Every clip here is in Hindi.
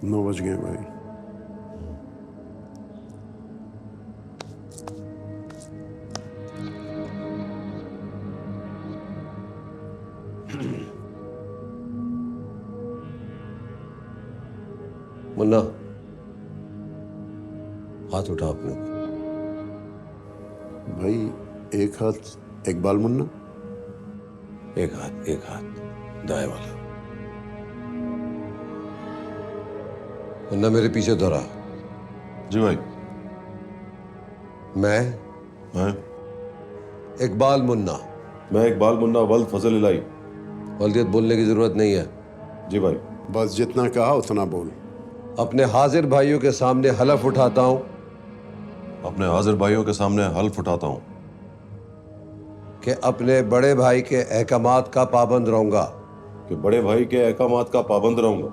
9 बज गए भाई। मुन्ना, हाथ उठा अपने। भाई एक हाथ एक बाल मुन्ना। एक हाथ दाएं वाला। मुन्ना मेरे पीछे दोहरा। जी भाई। मैं हैं? इकबाल मुन्ना। मैं इकबाल मुन्ना वल्द फजल इलाही। वल्दियत बोलने की जरूरत नहीं है। जी भाई। बस जितना कहा उतना बोल। अपने हाजिर भाइयों के सामने हलफ उठाता हूं अपने हाजिर भाइयों के सामने हल्फ उठाता हूँ कि अपने बड़े भाई के अहकामात का पाबंद रहूंगा। कि बड़े भाई के अहकामात का पाबंद रहूंगा।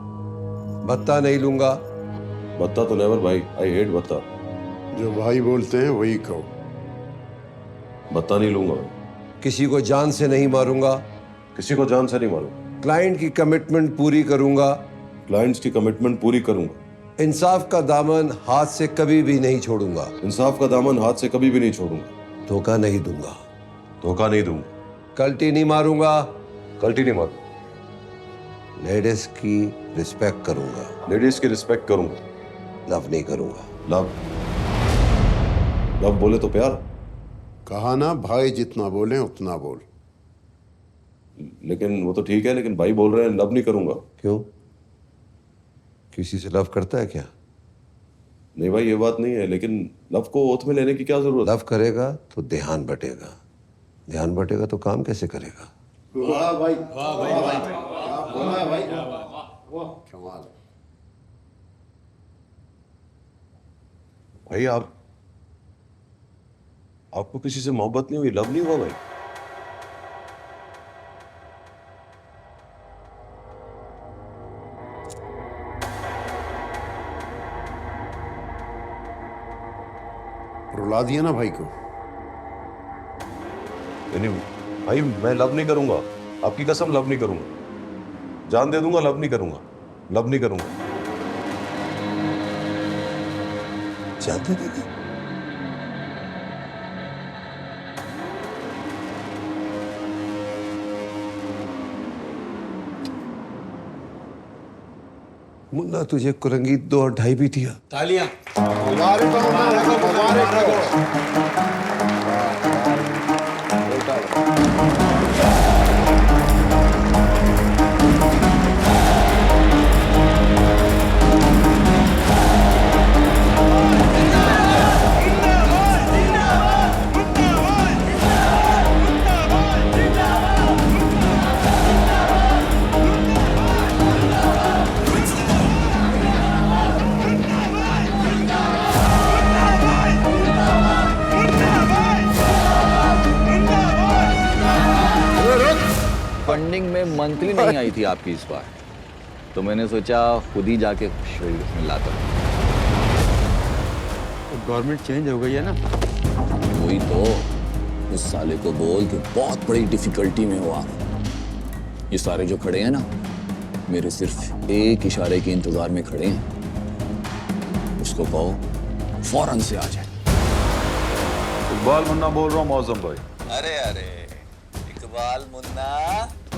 भत्ता नहीं लूंगा। बत्ता तो नेवर भाई, आई हेट बत्ता। जो भाई बोलते हैं वही कहो। बत्ता नहीं लूंगा। किसी को जान से नहीं मारूंगा। किसी को जान से नहीं मारूंगा। क्लाइंट की कमिटमेंट पूरी करूंगा। क्लाइंट्स की कमिटमेंट पूरी करूंगा। इंसाफ का दामन हाथ से कभी भी नहीं छोड़ूंगा। इंसाफ का दामन हाथ से कभी भी नहीं छोड़ूंगा। धोखा नहीं दूंगा। धोखा नहीं दूंगा। कल्टी नहीं मारूंगा। कल्टी नहीं मारूंगा। लेडीज की रिस्पेक्ट करूंगा। लेडीज की रिस्पेक्ट करूंगा। लव नहीं करूंगा। लव लव बोले तो प्यार। कहा ना भाई जितना बोले उतना बोल। लेकिन वो तो ठीक है, लेकिन भाई बोल रहे हैं लव नहीं करूंगा। क्यों? किसी से लव करता है क्या? नहीं भाई, ये बात नहीं है, लेकिन लव को ओथ में लेने की क्या जरूरत है? लव करेगा तो ध्यान बटेगा। ध्यान बटेगा तो काम कैसे करेगा? वाह भाई, वाह भाई, वाह भाई, वाह कमाल। भाई आपको किसी से मोहब्बत नहीं हुई, लव नहीं हुआ भाई? रुला दिया ना भाई को। नहीं भाई, मैं लव नहीं करूंगा। आपकी कसम लव नहीं करूंगा। जान दे दूंगा, लव नहीं करूंगा। लव नहीं करूंगा। चाहते थे? मुन्ना तुझे कुरंगी 2 और 2.5 भी दिया। तालियां। मुबारक हो, मुबारक हो। फंडिंग में मंथली नहीं आई थी आपकी इस बार, तो मैंने सोचा खुद ही जाके खुशखबरी में लाता हूं। गवर्नमेंट चेंज हो गई है ना। वही तो, उस साले को बोल कि बहुत बड़ी डिफिकल्टी में हो आप। ये सारे जो खड़े हैं ना, मेरे सिर्फ एक इशारे के इंतजार में खड़े हैं। उसको कहो फौरन से आ जाए। इकबाल मुन्ना बोल रहा हूँ मौजम भाई। अरे अरे, इकबाल मुन्ना,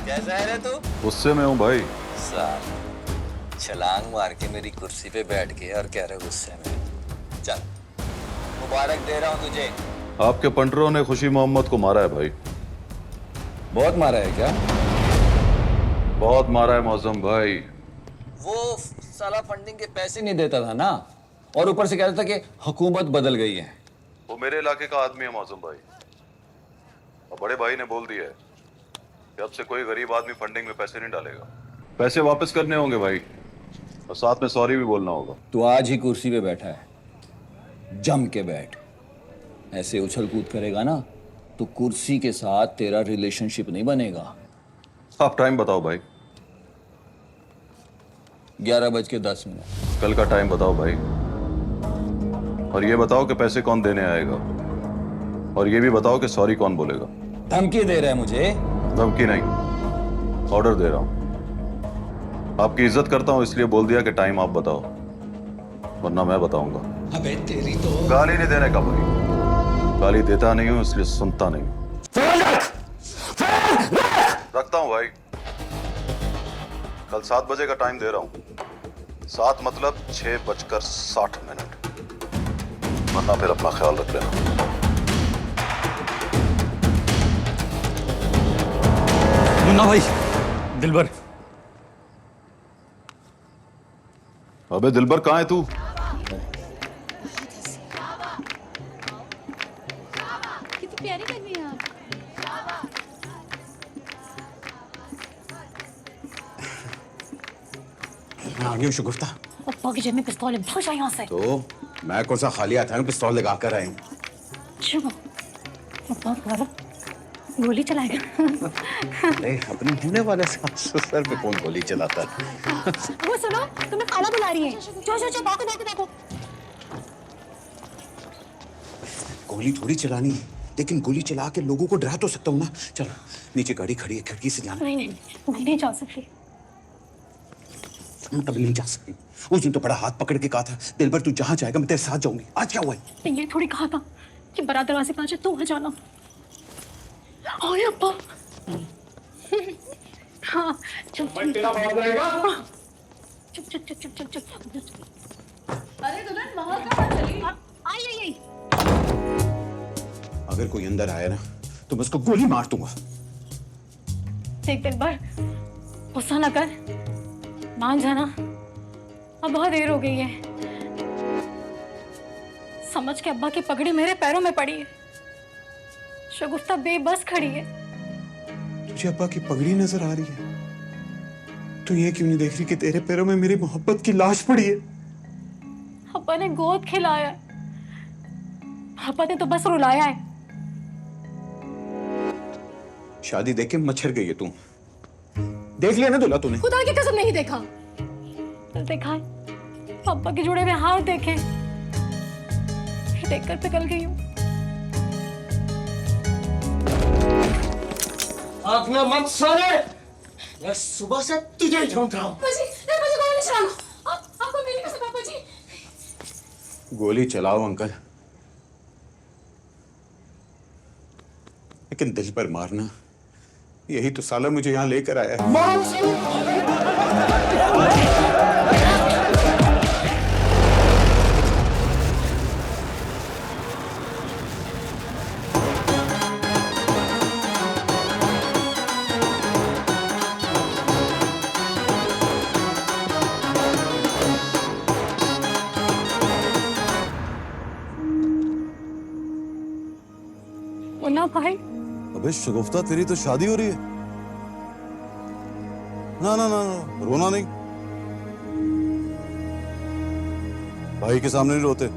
कैसा है रे तू? गुस्से में हूँ भाई। साल छलांग मार के मेरी कुर्सी पे बैठ गया और कह रहे गुस्से में। चल, मुबारक दे रहा हूँ तुझे। आपके पंटरों ने खुशी मोहम्मद को मारा है भाई। बहुत मारा है क्या? बहुत मारा है मौजम भाई। वो साला फंडिंग के पैसे नहीं देता था ना, और ऊपर से कह रहा था कि हुकूमत बदल गई है। वो मेरे इलाके का आदमी है मौजम भाई, और बड़े भाई ने बोल दिया है कि अब से कोई गरीब आदमी फंडिंग में पैसे नहीं डालेगा। पैसे वापस करने होंगे भाई, और साथ में सॉरी भी बोलना होगा। तू आज ही कुर्सी पे बैठा है, जम के बैठ। ऐसे उछल कूद करेगा ना तो कुर्सी के साथ तेरा रिलेशनशिप नहीं बनेगा। आप टाइम बताओ भाई। 11:10। कल का टाइम बताओ भाई, और ये बताओ कि पैसे कौन देने आएगा, और ये भी बताओ कि सॉरी कौन बोलेगा। धमकी दे रहा है मुझे? धमकी नहीं, ऑर्डर दे रहा हूं। आपकी इज्जत करता हूँ इसलिए बोल दिया कि टाइम आप बताओ, वरना मैं बताऊंगा। अबे तेरी तो गाली नहीं देने का भाई, गाली देता नहीं हूँ इसलिए सुनता नहीं हूँ। रखता हूँ भाई, कल 7 बजे का टाइम दे रहा हूँ। 7 मतलब 6:60, वरना फिर अपना ख्याल रख लेना। मुन्ना भाई, दिलबर। अबे दिलबर कहाँ है तू? कितनी प्यारी करनी है आप। मैं आ गया हूँ शगुफ्ता। पप्पा की जेब में पिस्तौल है, भाग जा यहाँ से। तो मैं कौन सा खाली आता हूँ पिस्तौल लगा कर आया हूँ। शुभ, पप्पा तुम्हारा गोली चलाएगा। अरे अपने होने वाले सास ससुर पे कौन गोली चलाता है? वो सुनो, तुम्हें खाला बुला रही है। चो भागो। गोली थोड़ी चलानी है, लेकिन गोली चला के लोगों को डरा तो सकता हूँ ना। चलो नीचे गाड़ी खड़ी है, खिड़की से जाना। नहीं जा सकती। मैं कभी नहीं जा सकती। उस दिन तो बड़ा हाथ पकड़ के कहा था, दिलबर तू जहाँ जाएगा मैं तेरे साथ जाऊंगी। आज क्या हुआ है? ये थोड़ी कहा था कि बारात दरवाजे पे आ जाए तो वहाँ जाना। ओए अब्बा। हाँ, चुप। अरे दुल्हन वहां कहाँ चली? आई। अगर कोई अंदर आया ना तो मैं उसको गोली मार दूंगा। देख दिलबर, गुस्सा न कर, मान जाना, अब बहुत देर हो गई है। समझ के अब्बा की पगड़ी मेरे पैरों में पड़ी है। शगुफ्ता बेबस खड़ी है। तुझे अब्बा की पगड़ी नजर आ रही है? तू ये क्यों नहीं देख रही कि तेरे पैरों में मेरी मोहब्बत की लाश पड़ी है? अब्बा ने गोद खिलाया, पापा ने तो बस रुलाया है। शादी देख के मच्छर गई है तू। देख लिया ना दूल्हा तूने? खुदा की कसम नहीं देखा। देखा है, पापा के जुड़े हुए हाथ देखे, फिर देखकर पिघल गई हूँ। आंखना मत साले, मैं सुबह से तुझे ढूंढ रहा हूँ। मुझे गोली चलाओ। आपको मेरी कसम पापा जी। गोली चलाओ अंकल, लेकिन दिल पर मारना, यही तो साला मुझे यहाँ लेकर आया है। मुन्ना भाई, अबे शगुफ्ता तेरी तो शादी हो रही है। ना ना ना ना, रोना नहीं, भाई के सामने नहीं रोते।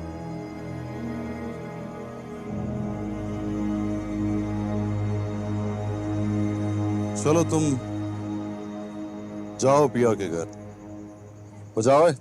चलो तुम जाओ पिया के घर, हो जाओ।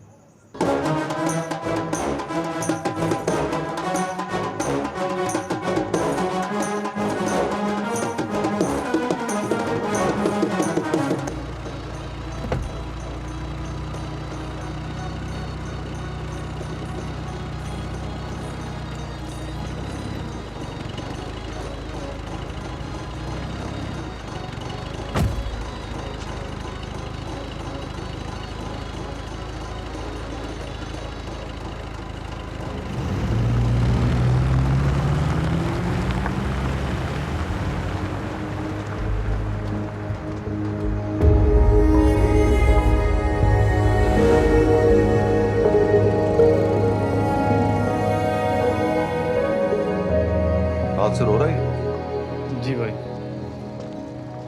रात से रो रही है? जी भाई।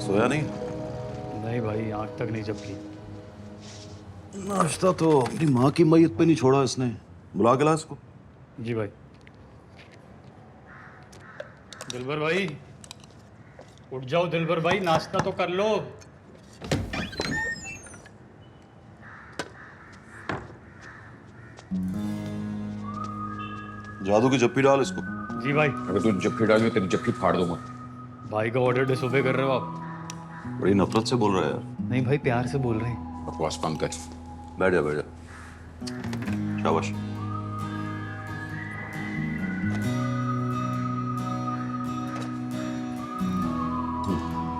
सोया नहीं? नहीं भाई, आंख तक नहीं झपकी। नाश्ता तो अपनी माँ की मैयत पे नहीं छोड़ा इसने। बुला के ला इसको। जी भाई। दिलबर भाई, उठ जाओ दिलबर भाई, नाश्ता तो कर लो। जादू की जप्पी डाल इसको। जी भाई। अगर तू जप्पी डाली तेरी जप्पी फाड़ दूंगा। भाई का ऑर्डर डिसोबे कर रहे हो आप? बड़ी नफरत से बोल रहा है यार। नहीं भाई, प्यार से बोल रहे हैं। बकवास पंकज। बैठ जा बैठ जा, शाबाश।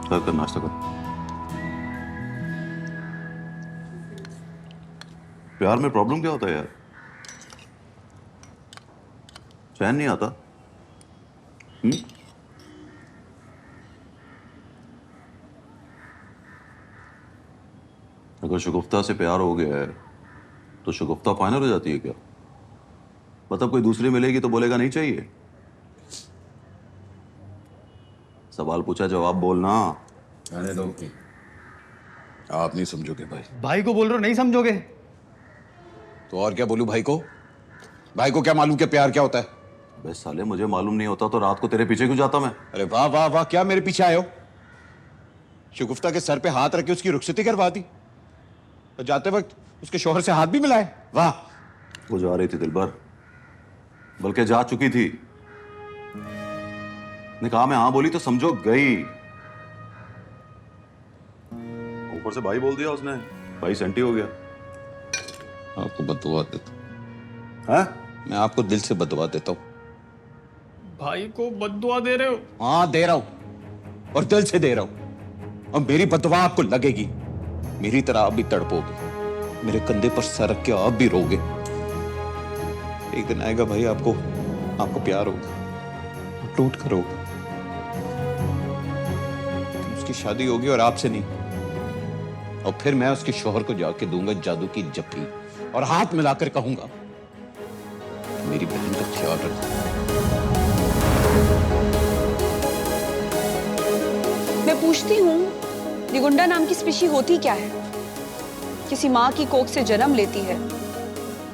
कर नाश्ता कर। प्यार में प्रॉब्लम क्या होता है यार? चैन नहीं आता? अगर शगुफ्ता से प्यार हो गया है तो शगुफ्ता फाइनल हो जाती है क्या? मतलब कोई दूसरी मिलेगी तो बोलेगा नहीं चाहिए? सवाल पूछा जवाब बोलना। आने दो, आप नहीं समझोगे भाई। भाई को बोल रहे हो नहीं समझोगे? तो और क्या बोलूं भाई को? भाई को क्या मालूम कि प्यार क्या होता है? बे साले, मुझे मालूम नहीं होता तो रात को तेरे पीछे क्यों जाता मैं? अरे वाह वाह वाह, क्या मेरे पीछे आए हो? शगुफ्ता के सर पे हाथ रख के उसकी रुखसती करवा दी, तो जाते वक्त उसके शोहर से हाथ भी मिलाए। वाह। वो जा रही थी दिलबर, बल्कि जा चुकी थी। निकाह में हाँ बोली तो समझो गई। ऊपर से भाई बोल दिया उसने, भाई सेंटी हो गया। आपको बददुआ देता हैं? मैं आपको दिल से बददुआ देता हूँ। भाई को बद्दुआ दे रहे हो? हाँ दे रहा हूं, और दिल से दे रहा हूं। और मेरी बददुआ आपको लगेगी। मेरी तरह आप भी तड़पोगे, मेरे कंधे पर सर रख के आप भी रोगे। एक दिन आएगा भाई, आपको प्यार होगा, टूट कर होगा। उसकी शादी होगी और आपसे नहीं, और फिर मैं उसके शोहर को जाके दूंगा जादू की जप्पी और हाथ मिलाकर कहूंगा, मेरी बहन का ख्याल रखना। मैं पूछती हूँ, ये गुंडा नाम की स्पीशी होती क्या है? किसी माँ की कोख से जन्म लेती है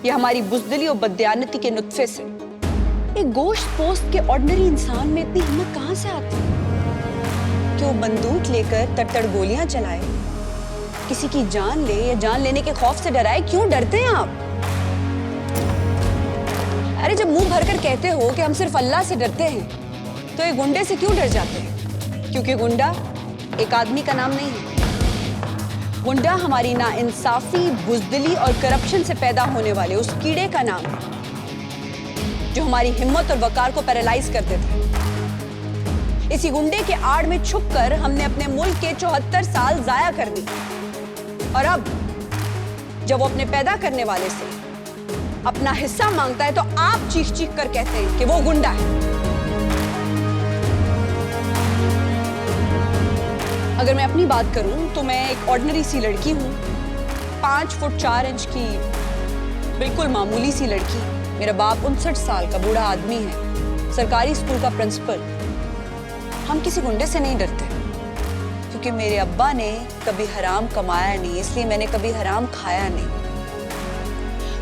या हमारी बुज़दिली और बददियानती के नुत्फे से? एक गोश्त पोस्ट के ऑर्डिनरी इंसान में इतनी हिम्मत कहाँ से आती है कि वो बंदूक लेकर तड़-तड़ गोलियां चलाए, किसी की जान ले या जान लेने के खौफ से डराए? क्यों डरते हैं आप? अरे जब मुंह भरकर कहते हो कि हम सिर्फ अल्लाह से डरते हैं, तो ये गुंडे से क्यों डर जाते हैं? क्योंकि गुंडा एक आदमी का नाम नहीं है। गुंडा हमारी नाइंसाफी, बुज़दिली और करप्शन से पैदा होने वाले उस कीड़े का नाम है जो हमारी हिम्मत और वकार को पैरालाइज कर देता है। इसी गुंडे के आड़ में छुपकर हमने अपने मुल्क के 74 साल जाया कर दी, और अब जब वो अपने पैदा करने वाले से अपना हिस्सा मांगता है तो आप चीख चीख कर कहते हैं कि वो गुंडा है। अगर मैं अपनी बात करूं तो मैं एक ऑर्डिनरी सी लड़की हूं, 5 फुट 4 इंच की बिल्कुल मामूली सी लड़की। मेरा बाप 59 साल का बूढ़ा आदमी है, सरकारी स्कूल का प्रिंसिपल। हम किसी गुंडे से नहीं डरते, क्योंकि मेरे अब्बा ने कभी हराम कमाया नहीं, इसलिए मैंने कभी हराम खाया नहीं।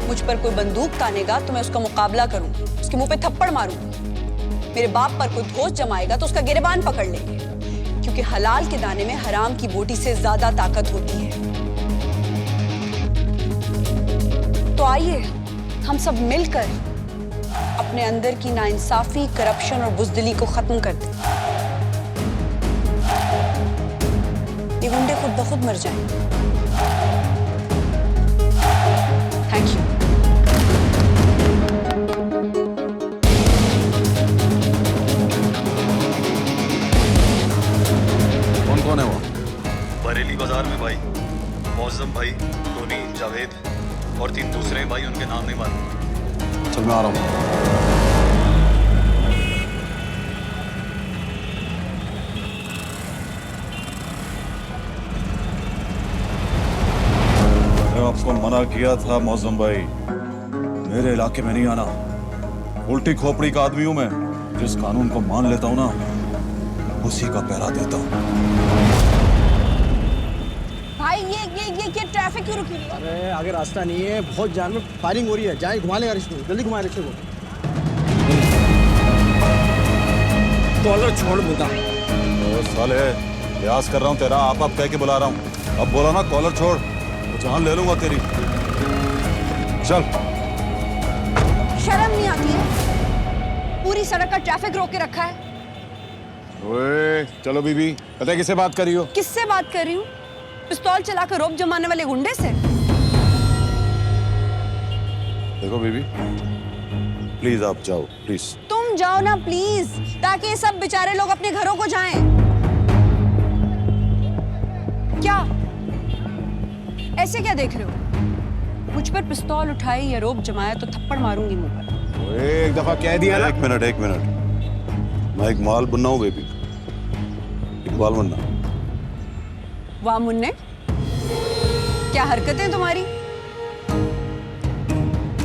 मुझ पर कोई बंदूक तानेगा तो मैं उसका मुकाबला करूं, उसके मुंह पे थप्पड़ मारूं। मेरे बाप पर कोई धोस जमाएगा तो उसका गिरबान पकड़ लेंगे, क्योंकि हलाल के दाने में हराम की बोटी से ज्यादा ताकत होती है। तो आइए हम सब मिलकर अपने अंदर की नाइंसाफी, करप्शन और बुज़दिली को खत्म कर दें। ये गुंडे खुद ब खुद मर जाएं। Thank you. कौन कौन है वो? बरेली बाजार में भाई, मौजम भाई, टोनी, जावेद और 3 दूसरे भाई, उनके नाम नहीं मालूम। चल मैं आ रहा हूँ। आपको मना किया था मौजम भाई, मेरे इलाके में नहीं आना। उल्टी खोपड़ी का आदमी हूं मैं, जिस कानून को मान लेता हूं ना, उसी का पहरा देता हूं। भाई ये ट्रैफिक क्यों रुकी है? अरे आगे रास्ता नहीं है, बहुत जान में फायरिंग हो रही है। जाए घुमा लेगा रिक्शे को, जल्दी घुमाए रिक्शे को। कॉलर छोड़ मुद्दा। साले लिहाज कर रहा हूं तेरा, आप कह के बुला रहा हूं। अब बोला ना कॉलर छोड़, जान ले लूंगा तेरी। चल। शर्म नहीं आती है? पूरी सड़क का ट्रैफिक रोक के रखा है। ओए चलो बीबी, पता है किससे बात कर रही हो? किससे बात कर रही हूँ? पिस्तौल चलाकर रोब जमाने वाले गुंडे से? देखो बेबी, प्लीज आप जाओ, प्लीज। तुम जाओ ना प्लीज, ताकि ये सब बेचारे लोग अपने घरों को जाएं। क्या ऐसे क्या देख रहे हो? मुझ पर पिस्तौल उठाई या रोब जमाया तो थप्पड़ मारूंगी मुंह पर। एक दफा कह दिया ना। एक मिनट। मैं इकबाल मुन्ना हूँ बेबी, इकबाल मुन्ना। वाह मुन्ने, क्या हरकतें तुम्हारी।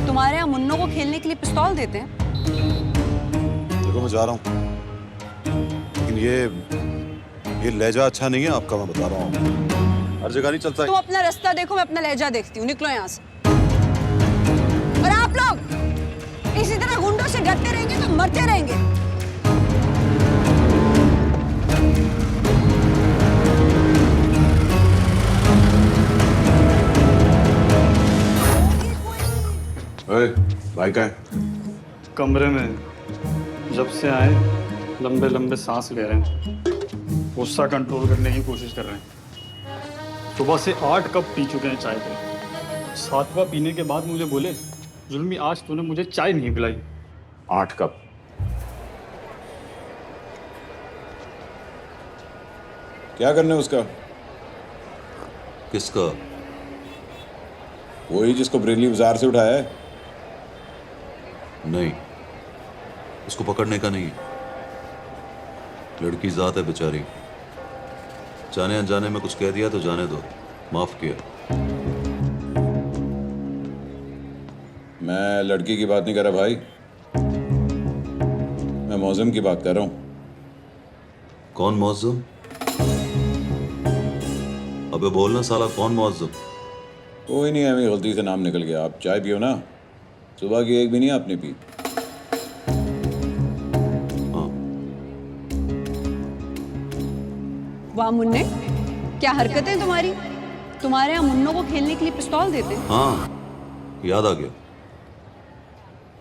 तुम्हारे यहाँ मुन्नों को खेलने के लिए पिस्तौल देते हैं? देखो मैं जा रहा हूँ, लेकिन ये लहजा अच्छा नहीं है आपका, मैं बता रहा हूँ। हर जगह नहीं चलता है। तुम अपना रास्ता देखो, मैं अपना लहजा देखती हूँ। निकलो यहाँ से। और आप लोग इसी तरह गुंडों से डरते रहेंगे तो मरते रहेंगे। भाई का है? कमरे में जब से आए लंबे लंबे सांस ले रहे हैं, गुस्सा कंट्रोल करने की कोशिश कर रहे हैं। सुबह से 8 कप पी चुके हैं चाय के। 7वां पीने के बाद मुझे बोले, जुल्मी आज तूने मुझे चाय नहीं पिलाई। 8 कप? क्या करना है उसका? किसका? वही जिसको बरेली बाजार से उठाया है। नहीं, उसको पकड़ने का नहीं है। लड़की जात है बेचारी, जाने अनजाने में कुछ कह दिया तो जाने दो, माफ किया। मैं लड़की की बात नहीं कर रहा भाई, मैं मौजम की बात कर रहा हूँ। कौन मौजम? अबे बोलना साला, कौन मौजम? कोई नहीं, हमें गलती से नाम निकल गया। आप चाय पियो ना, सुबह की एक भी नहीं आपने पी। हाँ। वाह मुन्ने, क्या हरकतें तुम्हारी। तुम्हारे यहाँ मुन्नों को खेलने के लिए पिस्तौल देते हैं? हाँ, याद आ गया।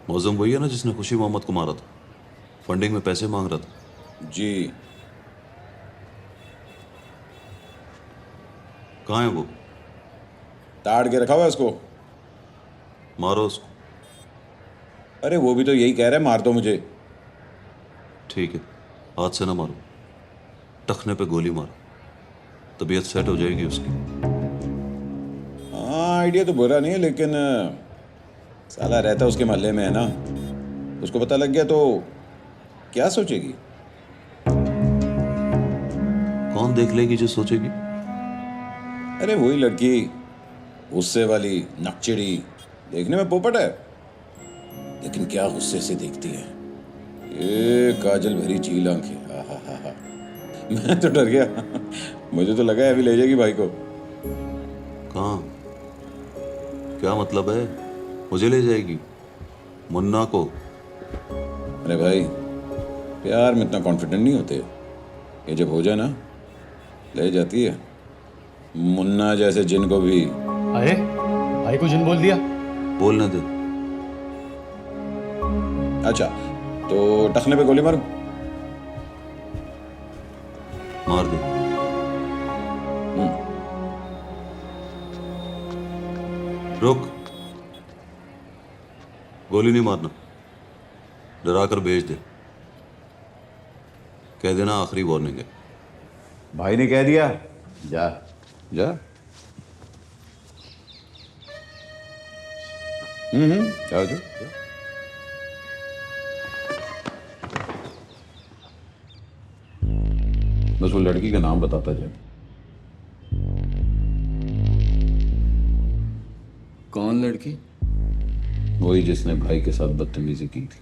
मौजम वही है ना जिसने खुशी मोहम्मद को मारा था, फंडिंग में पैसे मांग रहा था। जी। कहाँ है वो? ताड़ के रखा हुआ है उसको। मारो उसको। अरे वो भी तो यही कह रहा है, मार दो मुझे। ठीक है, हाथ से ना मारो, टखने पे गोली मारो, तबीयत सेट हो जाएगी उसकी। हाँ, आइडिया तो बुरा नहीं है, लेकिन साला रहता उसके मोहल्ले में है ना, उसको पता लग गया तो क्या सोचेगी? कौन देख लेगी जो सोचेगी? अरे वही लड़की, गुस्से वाली, नकचिड़ी, देखने में पोपट है लेकिन क्या गुस्से से देखती है। ये काजल भरी चील आंखें, हा। मैं तो डर गया। मुझे तो लगा अभी ले जाएगी भाई को। कहाँ? क्या मतलब है? मुझे ले जाएगी? मुन्ना को? अरे भाई, प्यार में इतना कॉन्फिडेंट नहीं होते, ये जब हो जाए ना ले जाती है। मुन्ना जैसे जिन को भी। अरे भाई को जिन बोल दिया? बोलने दे। अच्छा, तो टखने पे गोली मारूं? मार दे। रुक, गोली नहीं मारना, डरा कर भेज दे। कह देना आखिरी वार्निंग है। भाई ने कह दिया, जा जा। जाओ जाओ। बस वो लड़की का नाम बताता जाए। कौन लड़की? वही जिसने भाई के साथ बदतमीजी की थी।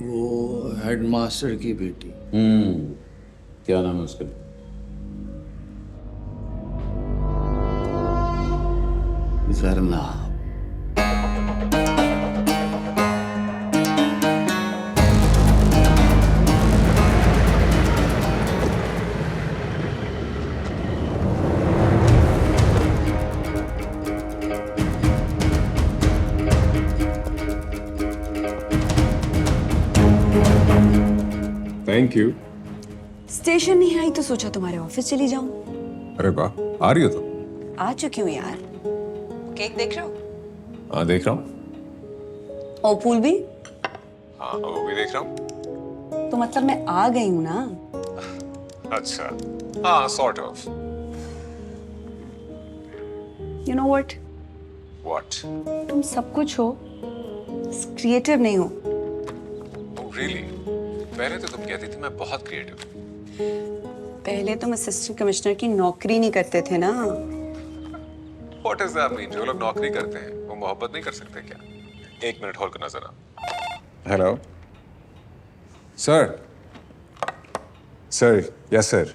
वो हेडमास्टर की बेटी। क्या नाम है उसका? जरना। Thank you. स्टेशन नहीं आई तो सोचा तुम्हारे ऑफिस चली जाऊं। अरे वाह, आ रही हो तो? आ चुकी हूँ यार। केक देख रहे हो? हाँ देख रहा हूँ। और फूल भी? हाँ वो भी देख रहा हूँ। तो मतलब मैं आ गई हूँ ना। अच्छा, हाँ sort of. You know what? What? तुम सब कुछ हो, क्रिएटिव नहीं हो। Oh really? पहले तो तुम कहती थी मैं बहुत क्रिएटिव हूँ। पहले तुम असिस्टेंट कमिश्नर की नौकरी नहीं करते थे ना। What does that mean? जो लोग नौकरी करते हैं वो मोहब्बत नहीं कर सकते क्या? एक मिनट होल्ड करना जरा। Hello sir. Sir yes sir.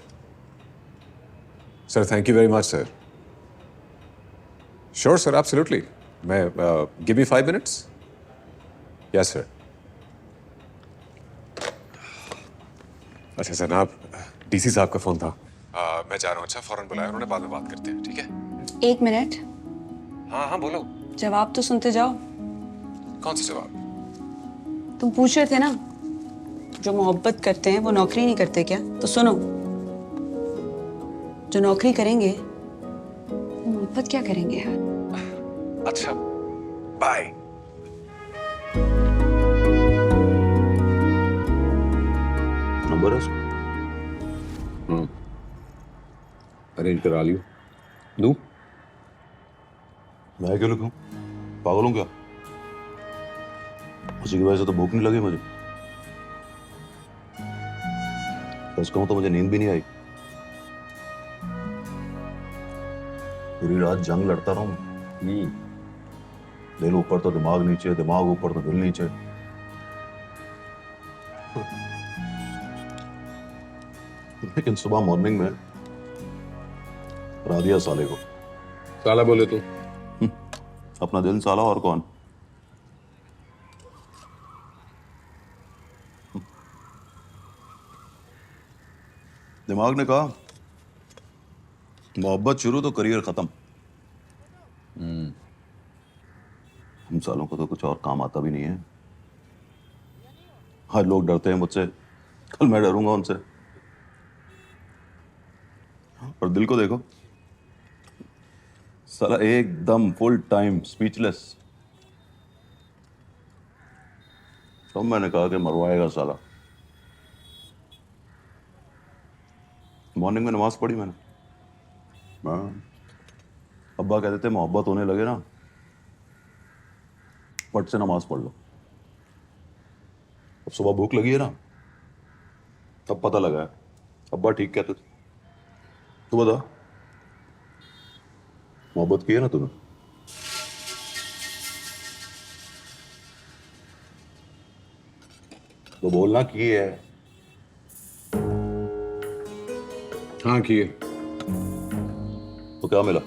Sir thank you very much sir. Sure sir absolutely. मैं give me 5 minutes. Yes sir. अच्छा जनाब, डीसी साहब का फोन था। मैं जा रहा हूँ। अच्छा फौरन बुलाया उन्होंने, बाद में बात करते हैं, ठीक है? 1 मिनट। हाँ हाँ बोलो। जवाब तो सुनते जाओ। कौन सा जवाब? तुम पूछ रहे थे ना, जो मोहब्बत करते हैं वो नौकरी नहीं करते क्या? तो सुनो, जो नौकरी करेंगे वो मोहब्बत क्या करेंगे यार। अच्छा बाय। नंबर है उसका? अरेंज करा लियो। दूं? मैं क्यों लिखूं? पागल हूं क्या? उसी की वजह से तो भूख नहीं लगी मुझे। सच कहूं तो मुझे नींद भी नहीं आई। पूरी रात जंग लड़ता रहा हूं। दिल ऊपर तो दिमाग नीचे, दिमाग ऊपर तो दिल नीचे। लेकिन सुबह मॉर्निंग में हरा दिया साले को। साला बोले तो? अपना दिल साला और कौन। दिमाग ने कहा मोहब्बत शुरू तो करियर खत्म। हम सालों को तो कुछ और काम आता भी नहीं है। आज लोग डरते हैं मुझसे, कल मैं डरूंगा उनसे। और दिल को देखो, साला एकदम फुल टाइम स्पीचलेस। तो मैंने कहा कि मरवाएगा साला। मॉर्निंग में नमाज पढ़ी मैंने। हाँ। अब्बा कहते थे मोहब्बत होने लगे ना फट से नमाज पढ़ लो। अब सुबह भूख लगी है ना, तब पता लगा है अब्बा ठीक कहते थे। तू बता, मोहब्बत की है ना तूने? तो बोलना की है। हाँ किए। तो क्या मिला?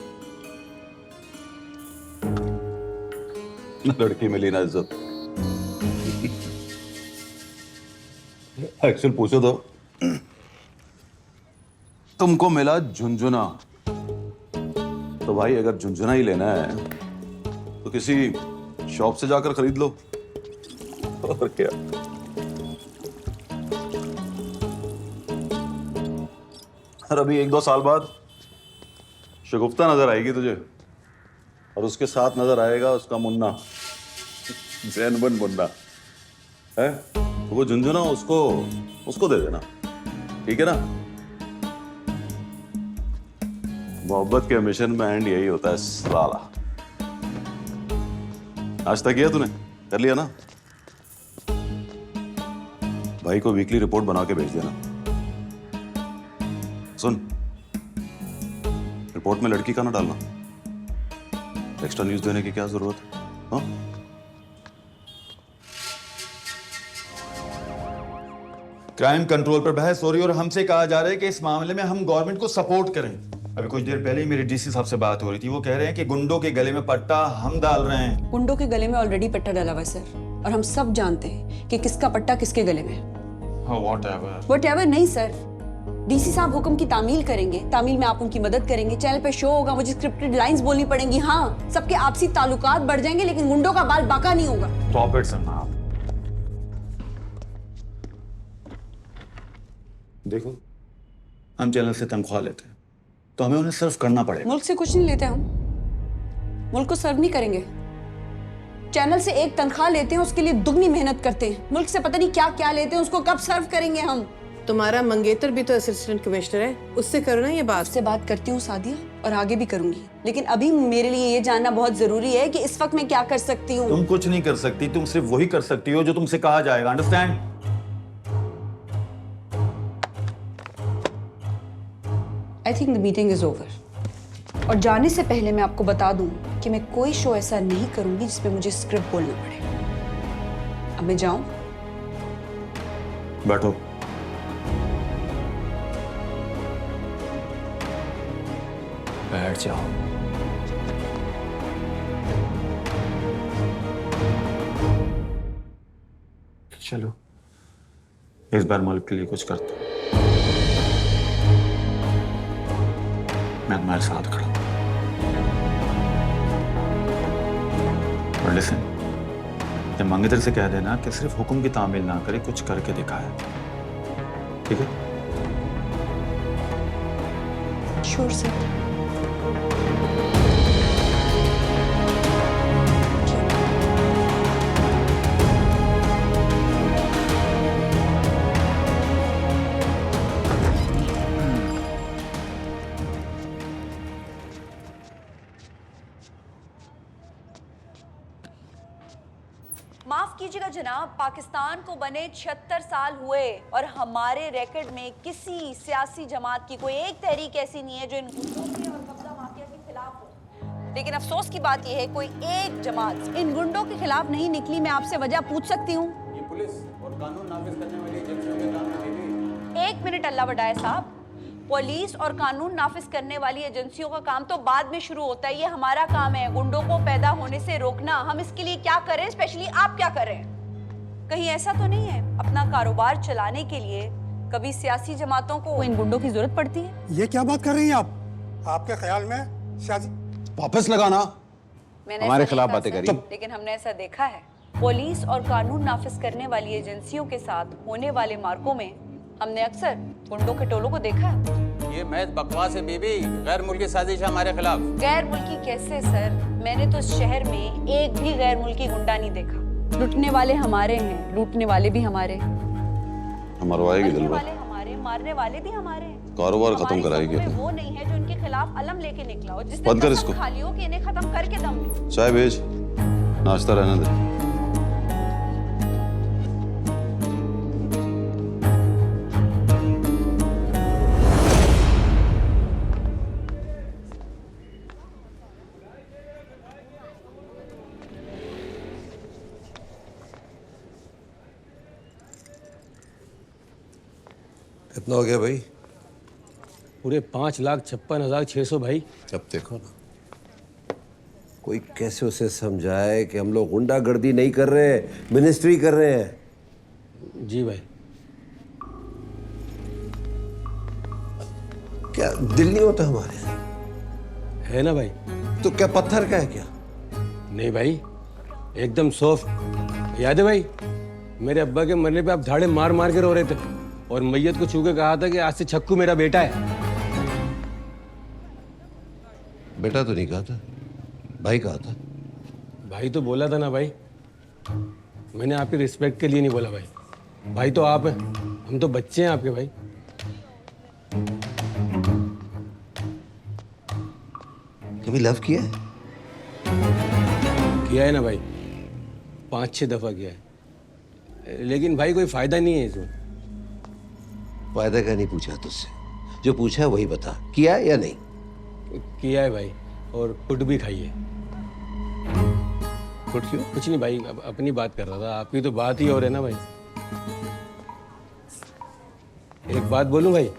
लड़की मिली ना इज्जत। एक्चुअल पूछो तो तुमको मिला झुंझुना। तो भाई अगर झुंझुना ही लेना है तो किसी शॉप से जाकर खरीद लो। और क्या। और अभी 1-2 साल बाद शगुफ्ता नजर आएगी तुझे, और उसके साथ नजर आएगा उसका मुन्ना, जैनबन मुन्ना है। तो वो झुंझुना उसको दे देना, ठीक है ना? मोहब्बत के मिशन में एंड यही होता है साला। आज तक किया तूने? कर लिया ना? भाई को वीकली रिपोर्ट बना के भेज देना। सुन, रिपोर्ट में लड़की का ना डालना। एक्स्ट्रा न्यूज देने की क्या जरूरत है? हाँ? क्राइम कंट्रोल पर बहस हो रही है और हमसे कहा जा रहा है कि इस मामले में हम गवर्नमेंट को सपोर्ट करें। अभी कुछ देर पहले ही मेरे डीसी साहब से बात हो रही थी। वो कह रहे हैं कि गुंडों के गले में पट्टा हम डाल रहे हैं। गुंडों के गले में ऑलरेडी पट्टा डाला हुआ है सर, और हम सब जानते हैं कि किसका पट्टा किसके गले में है। व्हाटएवर नहीं सर, डीसी साहब हुक्म की तामील करेंगे। तामील में आप उनकी मदद करेंगे, चैनल पे शो होगा, मुझे स्क्रिप्टेड लाइंस बोलनी पड़ेंगी। हाँ, सबके आपसी ताल्लुकात बढ़ जाएंगे, लेकिन गुंडों का बाल बाका नहीं होगा। देखो, हम चैनल से तनख्वाह लेते हैं तो हमें उन्हें सर्व करना पड़ेगा। मुल्क से कुछ नहीं लेते हम, मुल्क को सर्व नहीं करेंगे। चैनल से एक तनख्वाह लेते हैं, उसके लिए दुगनी मेहनत करते हैं। मुल्क से पता नहीं क्या क्या लेते हैं, उसको कब सर्व करेंगे हम। तुम्हारा मंगेतर भी तो असिस्टेंट कमिश्नर है, उससे करो ना ये बात। उससे बात करती हूँ सादिया, और आगे भी करूंगी, लेकिन अभी मेरे लिए ये जानना बहुत जरूरी है कि इस वक्त मैं क्या कर सकती हूँ। तुम कुछ नहीं कर सकती, तुम सिर्फ वही कर सकती हो जो तुमसे कहा जाएगा। Understand? I think the meeting is over. और जाने से पहले मैं आपको बता दूं कि मैं कोई शो ऐसा नहीं करूंगी जिसमें मुझे स्क्रिप्ट बोलना पड़े। अब मैं जाऊं? बैठो। बैठ जाओ। चलो इस बार मुल्क के लिए कुछ करते हैं। मैं तुम्हारे साथ खड़ा हूं। और लिसन, जब मंगेतर से कह देना कि सिर्फ हुक्म की तामील ना करे, कुछ करके दिखाए। ठीक है? Sure sir. माफ कीजिएगा जनाब, पाकिस्तान को बने 76 साल हुए और हमारे रिकॉर्ड में किसी सियासी जमात की कोई एक तहरीक ऐसी नहीं है जो इन गुंडों के और कब्जा माफिया के खिलाफ हो। लेकिन अफसोस की बात यह है कोई एक जमात इन गुंडों के खिलाफ नहीं निकली। मैं आपसे वजह पूछ सकती हूँ? ये पुलिस और कानून नाफिज करने वाली एजेंसियों के काम में। एक मिनट अल्लाह बड़ाए साहब, पुलिस और कानून नाफिज करने वाली एजेंसियों का काम तो बाद में शुरू होता है। ये हमारा काम है गुंडों को पैदा होने से रोकना। हम इसके लिए क्या करें, स्पेशली आप क्या करें? कहीं ऐसा तो नहीं है अपना कारोबार चलाने के लिए कभी सियासी जमातों को इन गुंडों की जरूरत पड़ती है? ये क्या बात कर रही हैं आप? आपके ख्याल में सियासी वापस लगाना। मैंने हमारे ऐसा खिलाफ नहीं बातें कहा, करी। सर, लेकिन हमने ऐसा देखा है पुलिस और कानून नाफिज करने वाली एजेंसियों के साथ होने वाले मार्कों में हमने अक्सर गुंडों के टोलों को देखा है। ये महज बकवास है बीबी, गैर मुल्की साजिश है हमारे खिलाफ। गैर मुल्की कैसे सर? मैंने तो इस शहर में एक भी गैर मुल्की गुंडा नहीं देखा। लुटने वाले हमारे हैं, लूटने वाले भी हमारे हैं, मरवाएगी मरने दिलबर, वाले हमारे, मारने वाले भी हमारे हैं। कारोबार खत्म हमारी कराएगी समूह में अपना। वो नहीं है जो इनके खिलाफ अलम लेके निकला हो, जिसने बंद कर कसम इसको। खा ली हो कि इन्हें खत्म करके दम ले। चाय भेज, नाश्ता रहने दे। कितना हो गया भाई? पूरे 5,56,600 भाई। अब देखो ना, कोई कैसे उसे समझाए कि हम लोग गुंडागर्दी नहीं कर रहे, मिनिस्ट्री कर रहे हैं। जी भाई। क्या दिल नहीं होता हमारे? है ना भाई? तो क्या पत्थर का है क्या? नहीं भाई, एकदम सॉफ्ट। याद है भाई, मेरे अब्बा के मरने पे आप धाड़े मार मार के रो रहे थे और मैयत को छू के कहा था कि आज से छक्कू मेरा बेटा है। बेटा तो नहीं कहा था, भाई कहा था। भाई तो बोला था ना भाई, मैंने आपकी रिस्पेक्ट के लिए नहीं बोला भाई। भाई तो आप हैं, हम तो बच्चे हैं आपके भाई। कभी लव किया है? किया है ना भाई, 5-6 दफा किया है, लेकिन भाई कोई फायदा नहीं है इसमें। फायदा का नहीं पूछा तुझसे, जो पूछा है वही बता, किया है या नहीं? किया है भाई, और फुट भी खाई है। फुट क्यों? कुछ नहीं भाई, अपनी बात कर रहा था, आपकी तो बात ही और है ना भाई। एक बात बोलूं भाई,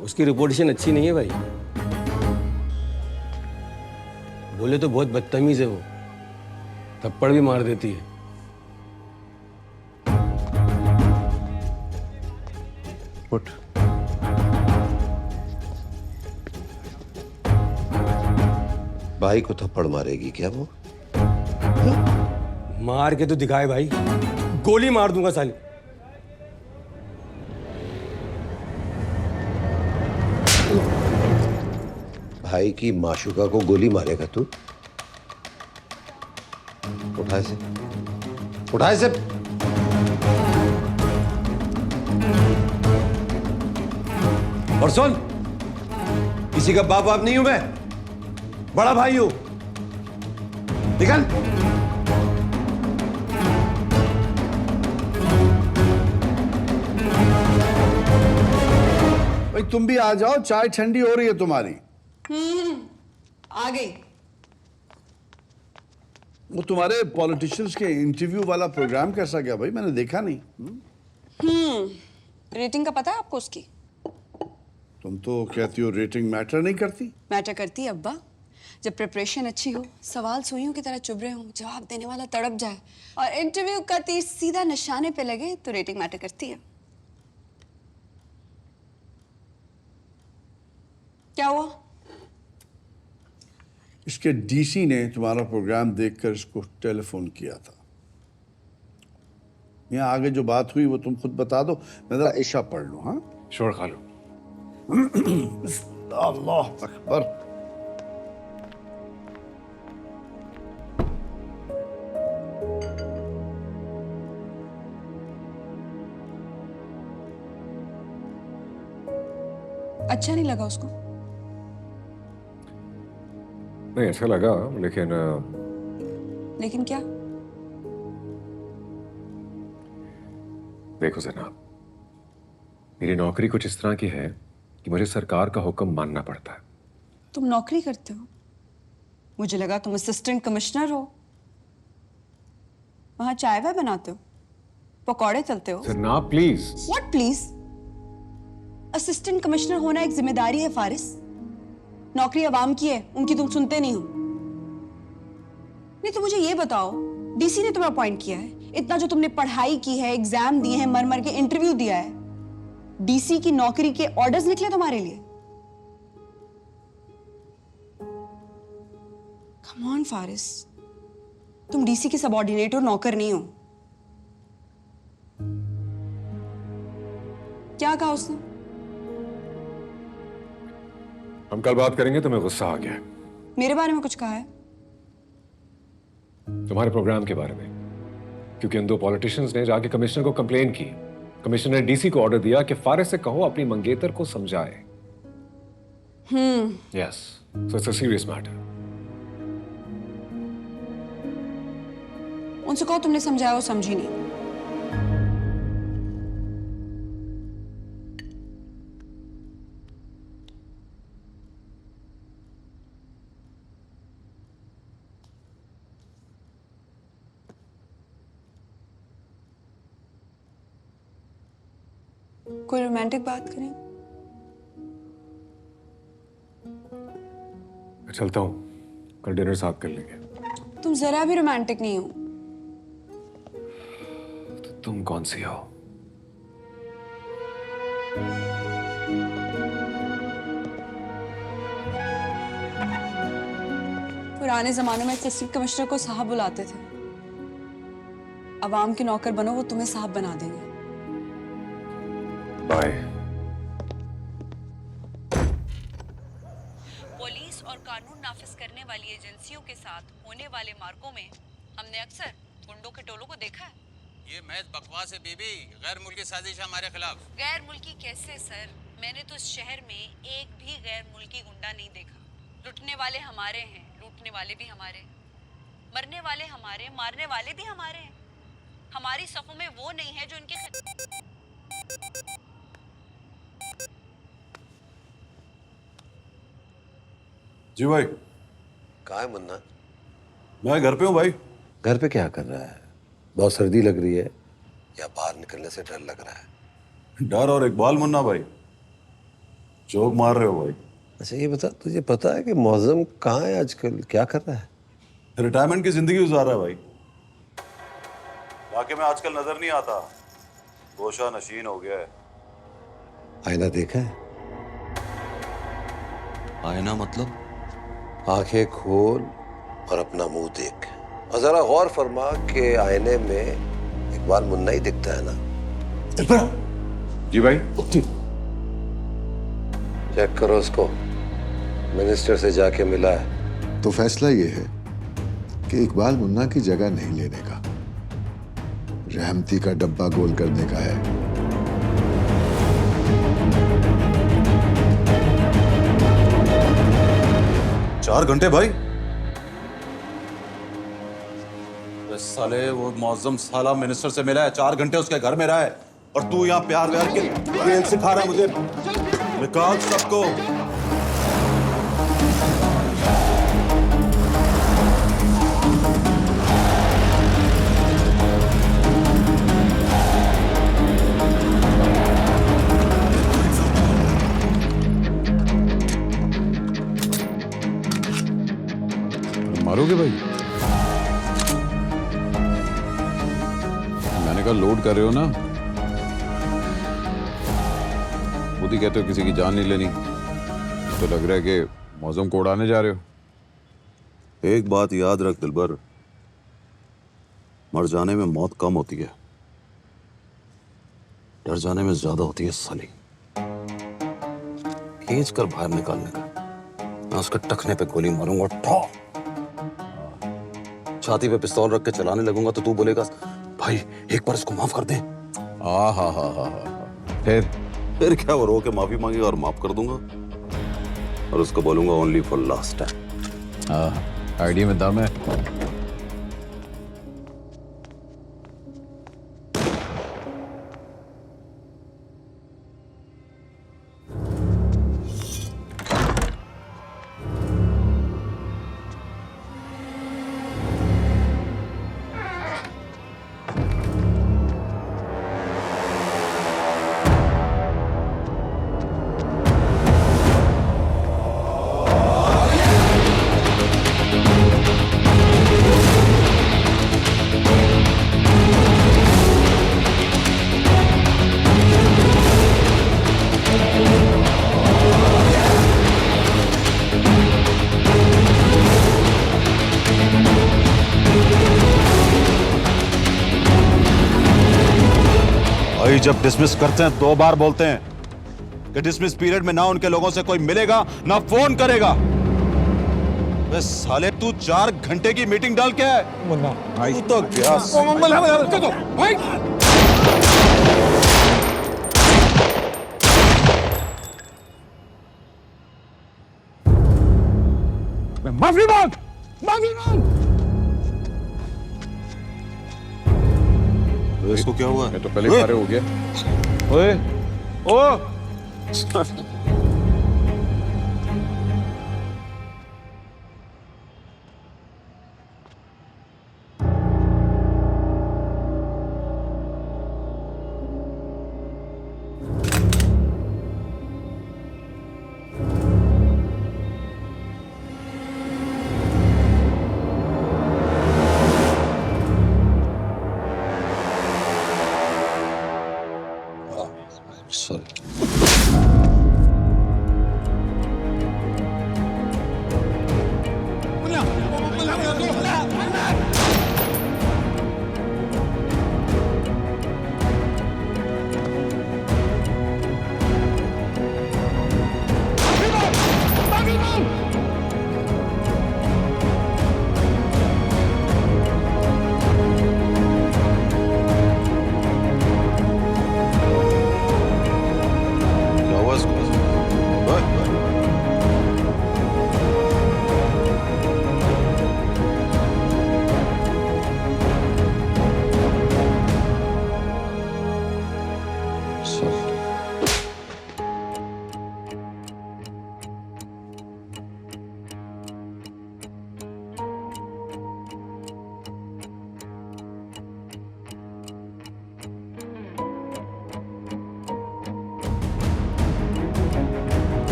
उसकी रिपोर्टेशन अच्छी नहीं है भाई। बोले तो बहुत बदतमीज है वो, थप्पड़ भी मार देती है। फुट। भाई को थप्पड़ मारेगी क्या वो? मार के तो दिखाए भाई, गोली मार दूंगा साली। भाई की माशुका को गोली मारेगा तू? उठा इसे, उठा इसे। और सुन, किसी का बाप बाप नहीं हूं मैं, बड़ा भाई हूं। निकल। भाई तुम भी आ जाओ, चाय ठंडी हो रही है तुम्हारी। आ गई। वो तुम्हारे पॉलिटिशियंस के इंटरव्यू वाला प्रोग्राम कैसा गया भाई? मैंने देखा नहीं। रेटिंग का पता है आपको उसकी? तुम तो कहती हो रेटिंग मैटर नहीं करती। मैटर करती है अब्बा। जब प्रिपरेशन अच्छी हो, सवाल सुइयों की तरह चुभ रहे हो, जवाब देने वाला तड़प जाए और इंटरव्यू का तीर सीधा निशाने पे लगे तो रेटिंग मैटर करती है। क्या हुआ? इसके डीसी ने तुम्हारा प्रोग्राम देखकर इसको टेलीफोन किया था। यहाँ आगे जो बात हुई वो तुम खुद बता दो, मैं जरा इशा पढ़ लूं। हाँ शोर खा लो। अल्लाह अकबर। अच्छा नहीं लगा उसको? नहीं अच्छा लगा, लेकिन लेकिन क्या? देखो जनाब, मेरी नौकरी कुछ इस तरह की है कि मुझे सरकार का हुक्म मानना पड़ता है। तुम नौकरी करते हो? मुझे लगा तुम असिस्टेंट कमिश्नर हो। वहां चाय वाय बनाते हो, पकौड़े तलते हो। जनाब please. What please? Assistant commissioner होना एक जिम्मेदारी है फारिस। नौकरी अवाम की है, उनकी तुम सुनते नहीं हो। नहीं तो मुझे ये बताओ, डीसी ने तुम्हें अपॉइंट किया है, इतना जो तुमने पढ़ाई की है, एग्जाम दिए हैं, मर मर के इंटरव्यू दिया है, डीसी की नौकरी के ऑर्डर्स निकले तुम्हारे लिए? कम ऑन फारिस, तुम डीसी के सबऑर्डिनेट हो, नौकर नहीं हो। क्या कहा उसने? हम कल बात करेंगे। तुम्हें गुस्सा आ गया है? मेरे बारे में कुछ कहा है? तुम्हारे प्रोग्राम के बारे में, क्योंकि उन दो पॉलिटिशियंस ने जाके कमिश्नर को कंप्लेन की। कमिश्नर ने डीसी को ऑर्डर दिया कि फारिस से कहो अपनी मंगेतर को समझाए। Yes, so it's a serious matter. उनसे कहो तुमने समझाया, वो समझी नहीं। कोई रोमांटिक बात करें? मैं चलता हूं, कल डिनर साथ कर लेंगे। तुम जरा भी रोमांटिक नहीं हो। तो तुम कौन सी हो? पुराने जमाने में असिस्टेंट कमिश्नर को साहब बुलाते थे। अवाम के नौकर बनो, वो तुम्हें साहब बना देंगे। बाय। पुलिस और कानून नाफिज करने वाली एजेंसियों के साथ होने वाले मार्कों में हमने अक्सर गुंडों के टोलों को देखा है। ये महज बकवास है बीबी, गैर मुल्की साजिश हमारे खिलाफ। गैर मुल्की कैसे सर? मैंने तो इस शहर में एक भी गैर मुल्की गुंडा नहीं देखा। लुटने वाले हमारे हैं, लूटने वाले भी हमारे, मरने वाले हमारे, मारने वाले भी हमारे हैं। हमारी सफों में वो नहीं है जो इनके। जी भाई। कहाँ है मुन्ना? मैं घर पे हूँ भाई। घर पे क्या कर रहा है? बहुत सर्दी लग रही है या बाहर निकलने से डर लग रहा है? डर और इकबाल मुन्ना भाई, जोक मार रहे हो भाई। अच्छा ये बता, तुझे पता है कि मौजम कहाँ है आजकल, क्या कर रहा है? रिटायरमेंट की जिंदगी गुजार रहा है भाई। वाकई में आजकल नजर नहीं आता, गोशा नशीन हो गया है। आईना देखा है? आईना मतलब? आंखें खोल और अपना मुंह देख और जरा गौर फरमा कि आईने में इकबाल मुन्ना ही दिखता है ना? जी भाई। चेक करो उसको। मिनिस्टर से जाके मिला है। तो फैसला ये है कि इकबाल मुन्ना की जगह नहीं लेने का, रहमती का डब्बा गोल करने का है। चार घंटे भाई? साले वो मौजम साला मिनिस्टर से मिला है, 4 घंटे उसके घर में रहा है, और तू यहाँ प्यार व्यार के खेल सिखा रहा है मुझे। निकाल सबको। मारोगे भाई? मैंने कहा लोड कर रहे हो ना, खुद ही कहते हो किसी की जान नहीं लेनी, तो लग रहा है कि मौसम को उड़ाने जा रहे हो। एक बात याद रख दिलबर, मर जाने में मौत कम होती है, डर जाने में ज्यादा होती है साली। खींच कर बाहर निकालने का, मैं उसके टखने पे गोली मारूंगा, ठो छाती पे पिस्तौल रख के चलाने लगूंगा तो तू बोलेगा भाई एक बार इसको माफ कर दे। फिर क्या, वो रो के माफी मांगेगा और माफ कर दूंगा, और उसको बोलूंगा only for last time. Idea में दम है। भाई जब डिसमिस करते हैं 2 बार बोलते हैं कि डिसमिस पीरियड में ना उनके लोगों से कोई मिलेगा ना फोन करेगा। बे साले तू 4 घंटे की मीटिंग डाल के है। तू तो गया। माफी मांग, माफी मांग। इसको क्या हुआ? मैं तो पहले फारे हो गया। ओए, ओ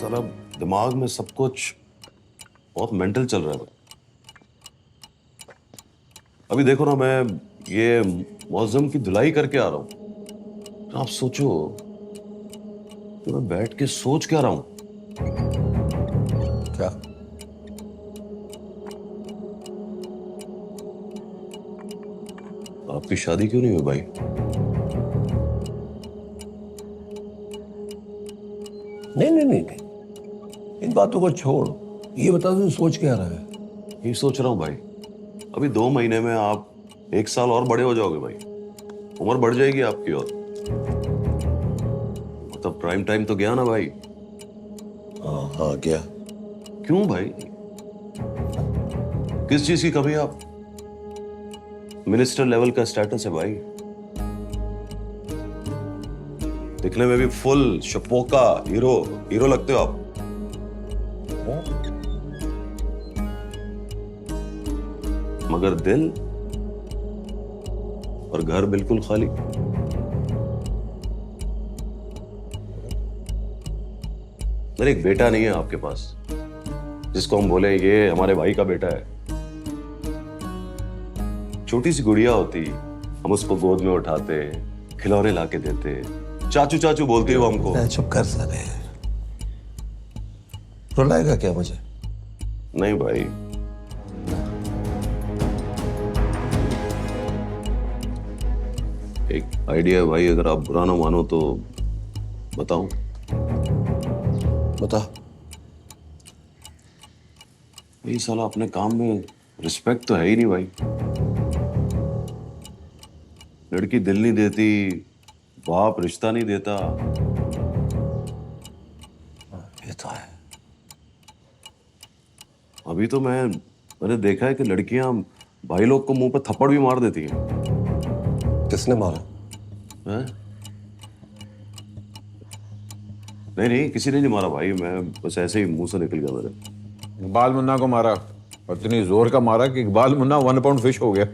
साला दिमाग में सब कुछ बहुत मेंटल चल रहा है। अभी देखो ना, मैं ये मौजम की धुलाई करके आ रहा हूं। आप सोचो कि मैं बैठ के सोच क्या रहा हूं। क्या? आपकी शादी क्यों नहीं हुई भाई? नहीं, इन बातों को छोड़, ये बता तू सोच क्या रहा है? यही सोच रहा हूं भाई, अभी 2 महीने में आप 1 साल और बड़े हो जाओगे भाई। उम्र बढ़ जाएगी आपकी और मतलब प्राइम टाइम तो गया ना भाई। हाँ गया। क्यों भाई? किस चीज की कमी है? आप मिनिस्टर लेवल का स्टेटस है भाई, दिखने में भी फुल शपोका हीरो लगते हो आप। मगर दिल और घर बिल्कुल खाली। मेरे एक बेटा नहीं है आपके पास जिसको हम बोले ये हमारे भाई का बेटा है। छोटी सी गुड़िया होती, हम उसको गोद में उठाते, खिलौने लाके देते, चाचू चाचू बोलती है वो हमको। चुप कर साले, रुलाएगा क्या मुझे? नहीं भाई, एक आइडिया है भाई, अगर आप बुरा ना मानो तो बताऊं? बता। ये साला अपने काम में रिस्पेक्ट तो है ही नहीं भाई। लड़की दिल नहीं देती, बाप रिश्ता नहीं देता। ये तो है। अभी तो मैंने देखा है कि लड़कियां भाई लोग को मुंह पे थप्पड़ भी मार देती हैं। किसने मारा? हैं? नहीं, किसी ने नहीं मारा भाई, मैं बस ऐसे ही मुंह से निकल गया मेरे। इकबाल मुन्ना को मारा, और इतनी जोर का मारा कि इकबाल मुन्ना 1 पाउंड फिश हो गया।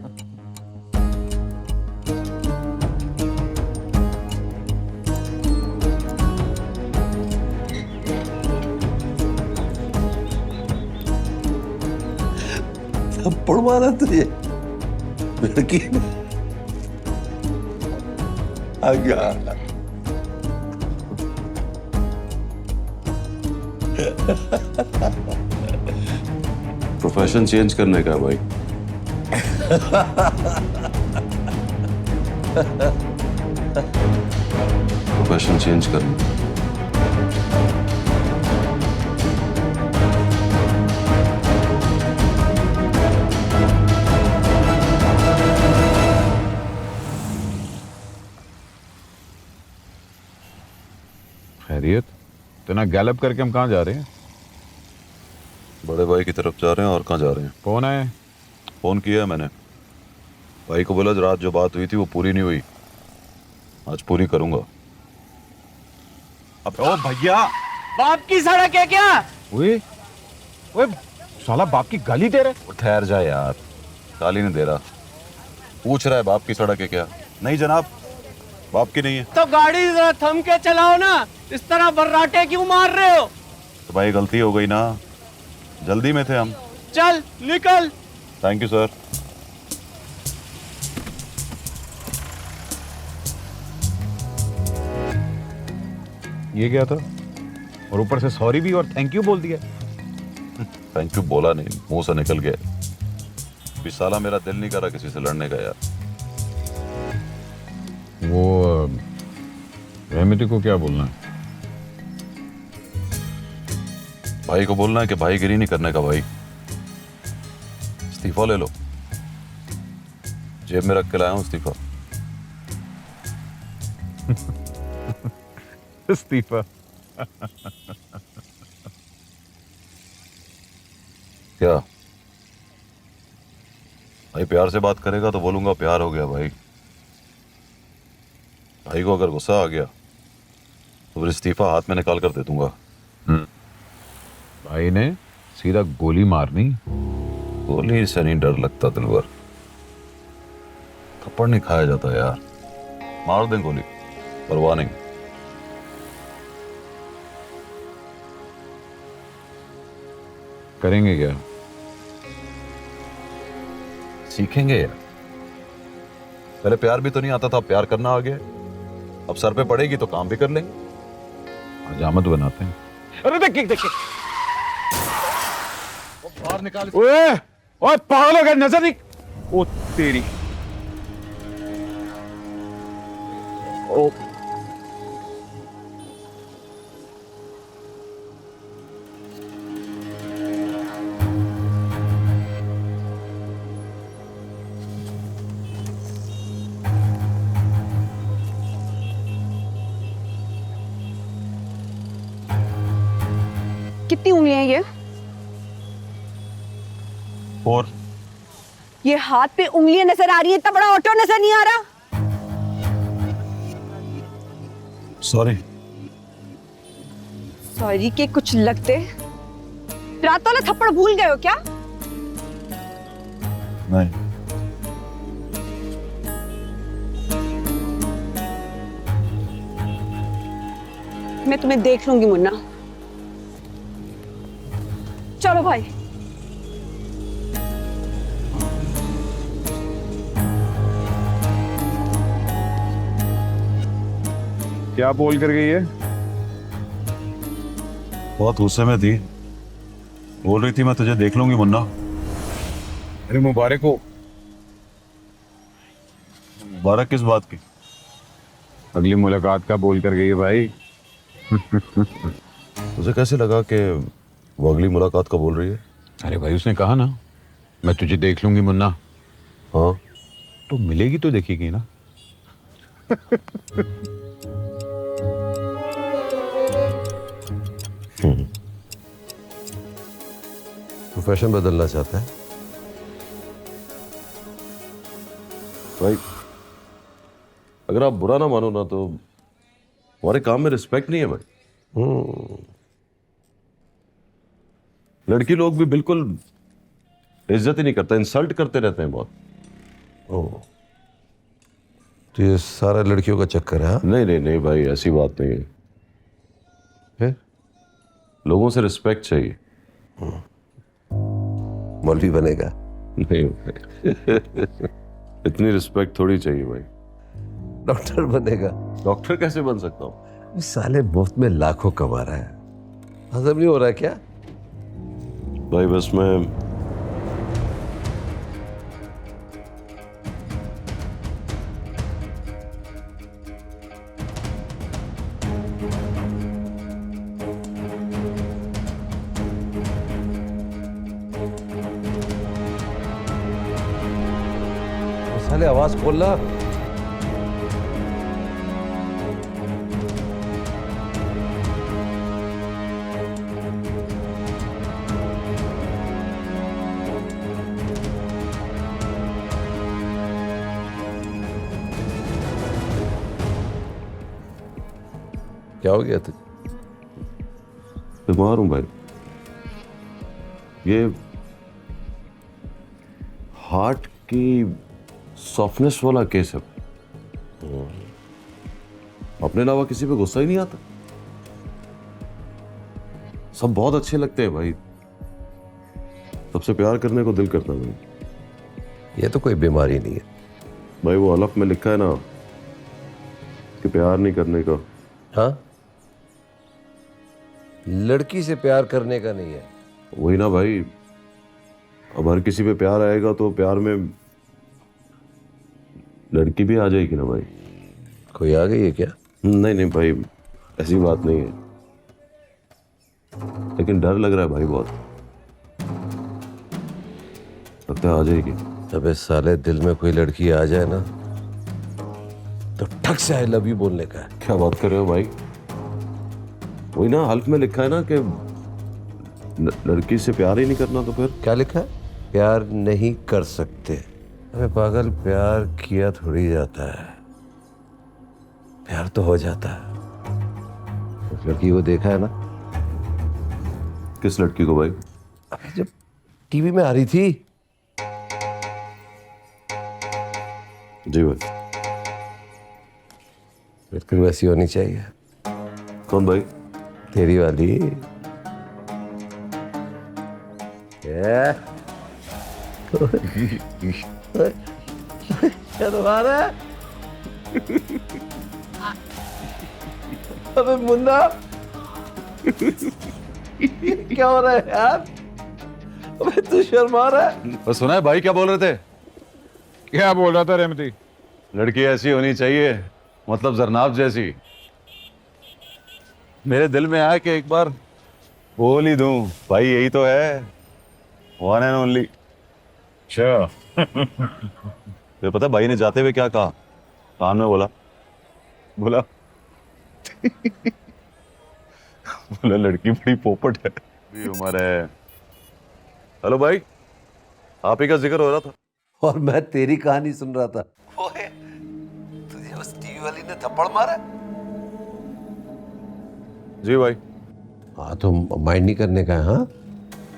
थप्पड़ मारा तुझे लड़की ने? आ गया। प्रोफेशन चेंज करने का भाई। प्रोफेशन चेंज करने। खैरियत? तो ना गैलप करके हम कहाँ जा रहे हैं? बड़े भाई की तरफ जा रहे हैं। और कहाँ जा रहे हैं? कौन है? फोन किया है मैंने, भाई को बोला रात जो बात हुई थी वो पूरी नहीं हुई, आज पूरी करूंगा। अब ओ भैया, बाप की सड़क है क्या? ओए साला बाप की गाली दे रहे? ठहर जा यार, गाली नहीं दे रहा, पूछ रहा है बाप की सड़क है क्या। नहीं जनाब, बाप की नहीं है। तो गाड़ी जरा थम के चलाओ ना, इस तरह बर्राटे क्यों मार रहे हो? तो भाई गलती हो गई ना, जल्दी में थे हम। चल निकल। Thank you sir. ये क्या था? और ऊपर से सॉरी भी और थैंक यू बोल दिया। थैंक यू बोला नहीं, मुंह से निकल गया। अभी साला मेरा दिल नहीं कर रहा किसी से लड़ने का यार। वो रहमती को क्या बोलना है? भाई को बोलना है कि भाईगिरी नहीं करने का भाई, इस्तीफा ले लो। जेब में रख के लाया हूं इस्तीफा। इस्तीफा? क्या भाई, प्यार से बात करेगा तो बोलूंगा प्यार हो गया भाई। भाई को अगर गुस्सा आ गया तो फिर इस्तीफा हाथ में निकाल कर दे दूंगा। भाई ने सीधा गोली मारनी? गोली से नहीं डर लगता दिलवर, थप्पड़ नहीं खाया जाता यार। मार दें गोली, परवाह नहीं। करेंगे क्या? सीखेंगे यार। पहले प्यार भी तो नहीं आता था, अब प्यार करना आ गया। अब सर पे पड़ेगी तो काम भी कर लेंगे। हजामत बनाते हैं। अरे देख देख बाहर निकाल। ओए ओए पागल हो गया, नजर नहीं। ओ तेरी ओ कितनी उंगलियां हैं ये? और ये हाथ पे उंगलियां नजर आ रही है, इतना बड़ा ऑटो नजर नहीं आ रहा। सॉरी। सॉरी के कुछ लगते। रात वाला थप्पड़ भूल गए हो क्या? नहीं। मैं तुम्हें देख लूंगी मुन्ना। चलो भाई। क्या बोल कर गई है? बहुत गुस्से में थी, बोल रही थी मैं तुझे देख लूंगी मुन्ना। अरे मुबारक हो। मुबारक किस बात की? अगली मुलाकात का बोल कर गई है भाई। तुझे कैसे लगा कि वो अगली मुलाकात का बोल रही है? अरे भाई उसने कहा ना मैं तुझे देख लूंगी मुन्ना। हाँ तो मिलेगी तो देखेगी ना। प्रोफेशन बदलना चाहता है भाई? अगर आप बुरा ना मानो ना तो हमारे काम में रिस्पेक्ट नहीं है भाई। लड़की लोग भी बिल्कुल इज्जत ही नहीं करते, इंसल्ट करते रहते हैं बहुत। तो ये सारा लड़कियों का चक्कर है? नहीं नहीं नहीं भाई, ऐसी बात नहीं है। फिर लोगों से रिस्पेक्ट चाहिए। मौलवी बनेगा? नहीं इतनी रिस्पेक्ट थोड़ी चाहिए भाई। डॉक्टर बनेगा? डॉक्टर कैसे बन सकता हूँ? साले मुफ्त में लाखों कमा रहा है, हजम नहीं हो रहा है क्या? भाई बस मैं साले आवाज खोलना। क्या हो गया तुझे? बीमार हूं भाई। ये हार्ट की सॉफ्टनेस वाला केस है। अपने अलावा किसी पे गुस्सा ही नहीं आता। सब बहुत अच्छे लगते हैं भाई, सबसे प्यार करने को दिल करता है भाई। ये तो कोई बीमारी नहीं है भाई। वो हलफ में लिखा है ना कि प्यार नहीं करने का। हाँ, लड़की से प्यार करने का नहीं है। वही ना भाई, अब हर किसी पे प्यार आएगा तो प्यार में लड़की भी आ जाएगी ना भाई। कोई आ गई है क्या? नहीं नहीं भाई, ऐसी बात नहीं है, लेकिन डर लग रहा है भाई बहुत। लगता है आ जाएगी। अबे साले, दिल में कोई लड़की आ जाए ना तो ठक से आई लव यू बोलने का है। क्या बात कर रहे हो भाई? वही ना, हल्फ में लिखा है ना कि लड़की से प्यार ही नहीं करना। तो फिर क्या लिखा है? प्यार नहीं कर सकते। अबे पागल, प्यार किया थोड़ी जाता है, प्यार तो हो जाता है। उस लड़की को देखा है ना? किस लड़की को भाई? अबे जब टीवी में आ रही थी। जी भाई। बिल्कुल वैसी होनी चाहिए। कौन भाई? तेरी वाली। शर्मा रहा है? अबे मुन्ना, क्या हो रहा है यार? अबे तू शर्मा रहा है? बस सुना है भाई क्या बोल रहे थे? क्या बोल रहा था रहमती? लड़की ऐसी होनी चाहिए, मतलब जरनाब जैसी। मेरे दिल में आया कि एक बार बोल ही दूं, भाई यही तो है, वन एंड ओनली। अच्छा। फिर पता भाई ने जाते हुए क्या कहा? कान में बोला बोला बोला लड़की बड़ी पोपट है, भी उम्र है। हेलो भाई, आप ही का जिक्र हो रहा था। और मैं तेरी कहानी सुन रहा था। ओए, तुझे उस टीवी वाली ने थप्पड़ मारा? जी भाई। हाँ तो माइंड नहीं करने का है। हाँ,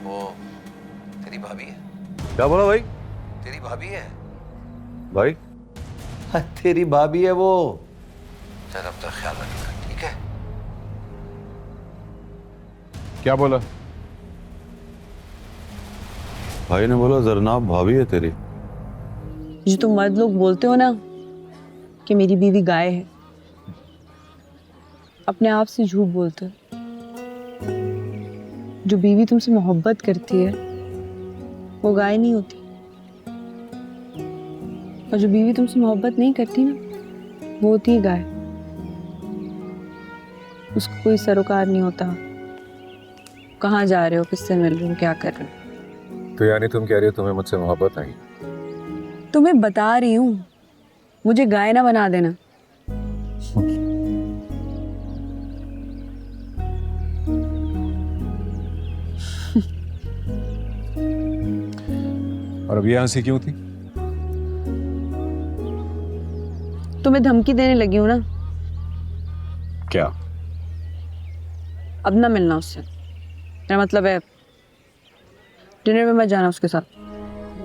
वो तेरी भाभी है। क्या बोला भाई? तेरी भाभी है भाई? हाँ, तेरी भाभी है वो। चल अब तक ख्याल रखना, ठीक है? क्या बोला? भाई ने बोला जरनाब भाभी है तेरी। जो तुम मर्द लोग बोलते हो ना कि मेरी बीवी गाय है, अपने आप से झूठ बोलते हो। जो बीवी तुमसे मोहब्बत करती है वो गाय नहीं होती, और जो बीवी तुमसे मोहब्बत नहीं करती ना वो होती है गाय। उसको कोई सरोकार नहीं होता। कहाँ जा रहे हो, किससे मिल रहे हो, क्या कर रहे हो? तो यानी तुम कह रही हो तुम्हें मुझसे मोहब्बत नहीं? तुम्हें बता रही हूँ, मुझे गाय ना बना देना। और अब यहाँ से क्यों थी? तुम्हें धमकी देने लगी हूँ ना। क्या? अब ना मिलना उससे। मेरा मतलब है डिनर में मत जाना उसके साथ।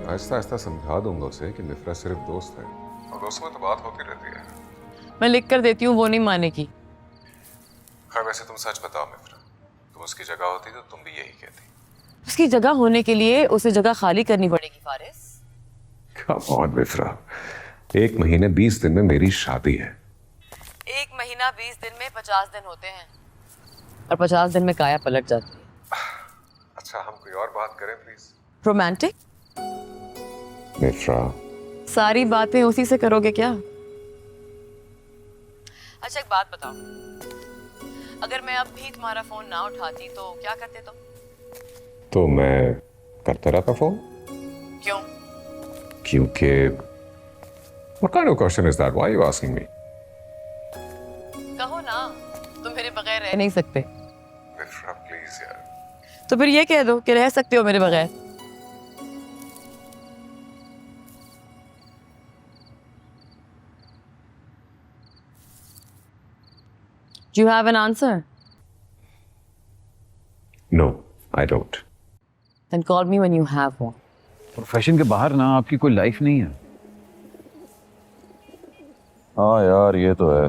आहिस्ता आहिस्ता समझा दूंगा उसे कि मिफ्रा सिर्फ दोस्त है, और दोस्तों में तो बात होती रहती है। मैं लिख कर देती हूँ, वो नहीं मानेगी। खैर वैसे तुम सच बताओ मिफ्रा, तुम उसकी जगह होती तो तुम भी यही कहती। उसकी जगह होने के लिए उसे जगह खाली करनी पड़ेगी फारिस। कम ऑन मिफ्रा, 1 महीने 20 दिन में मेरी शादी है। 1 महीना 20 दिन में 50 दिन होते हैं, और 50 दिन में काया पलट जाती है। अच्छा हम कोई और बात करें प्लीज। रोमांटिक? मिफ्रा, सारी बातें उसी से करोगे क्या? अच्छा एक बात बताओ, अगर मैं अब भी तुम्हारा फोन ना उठाती तो क्या करते तुम? तो मैं करता रहता फोन। क्यों? क्योंकि What kind of question is that? Why are you asking me? कहो ना, तुम मेरे बगैर रह नहीं सकते। मिफ्रा प्लीज यार। तो फिर ये कह दो कि रह सकते हो मेरे बगैर। Do you have an answer? No, I don't. Then call me when you have one. Profession के बाहर ना आपकी कोई लाइफ नहीं है। हाँ यार ये तो है,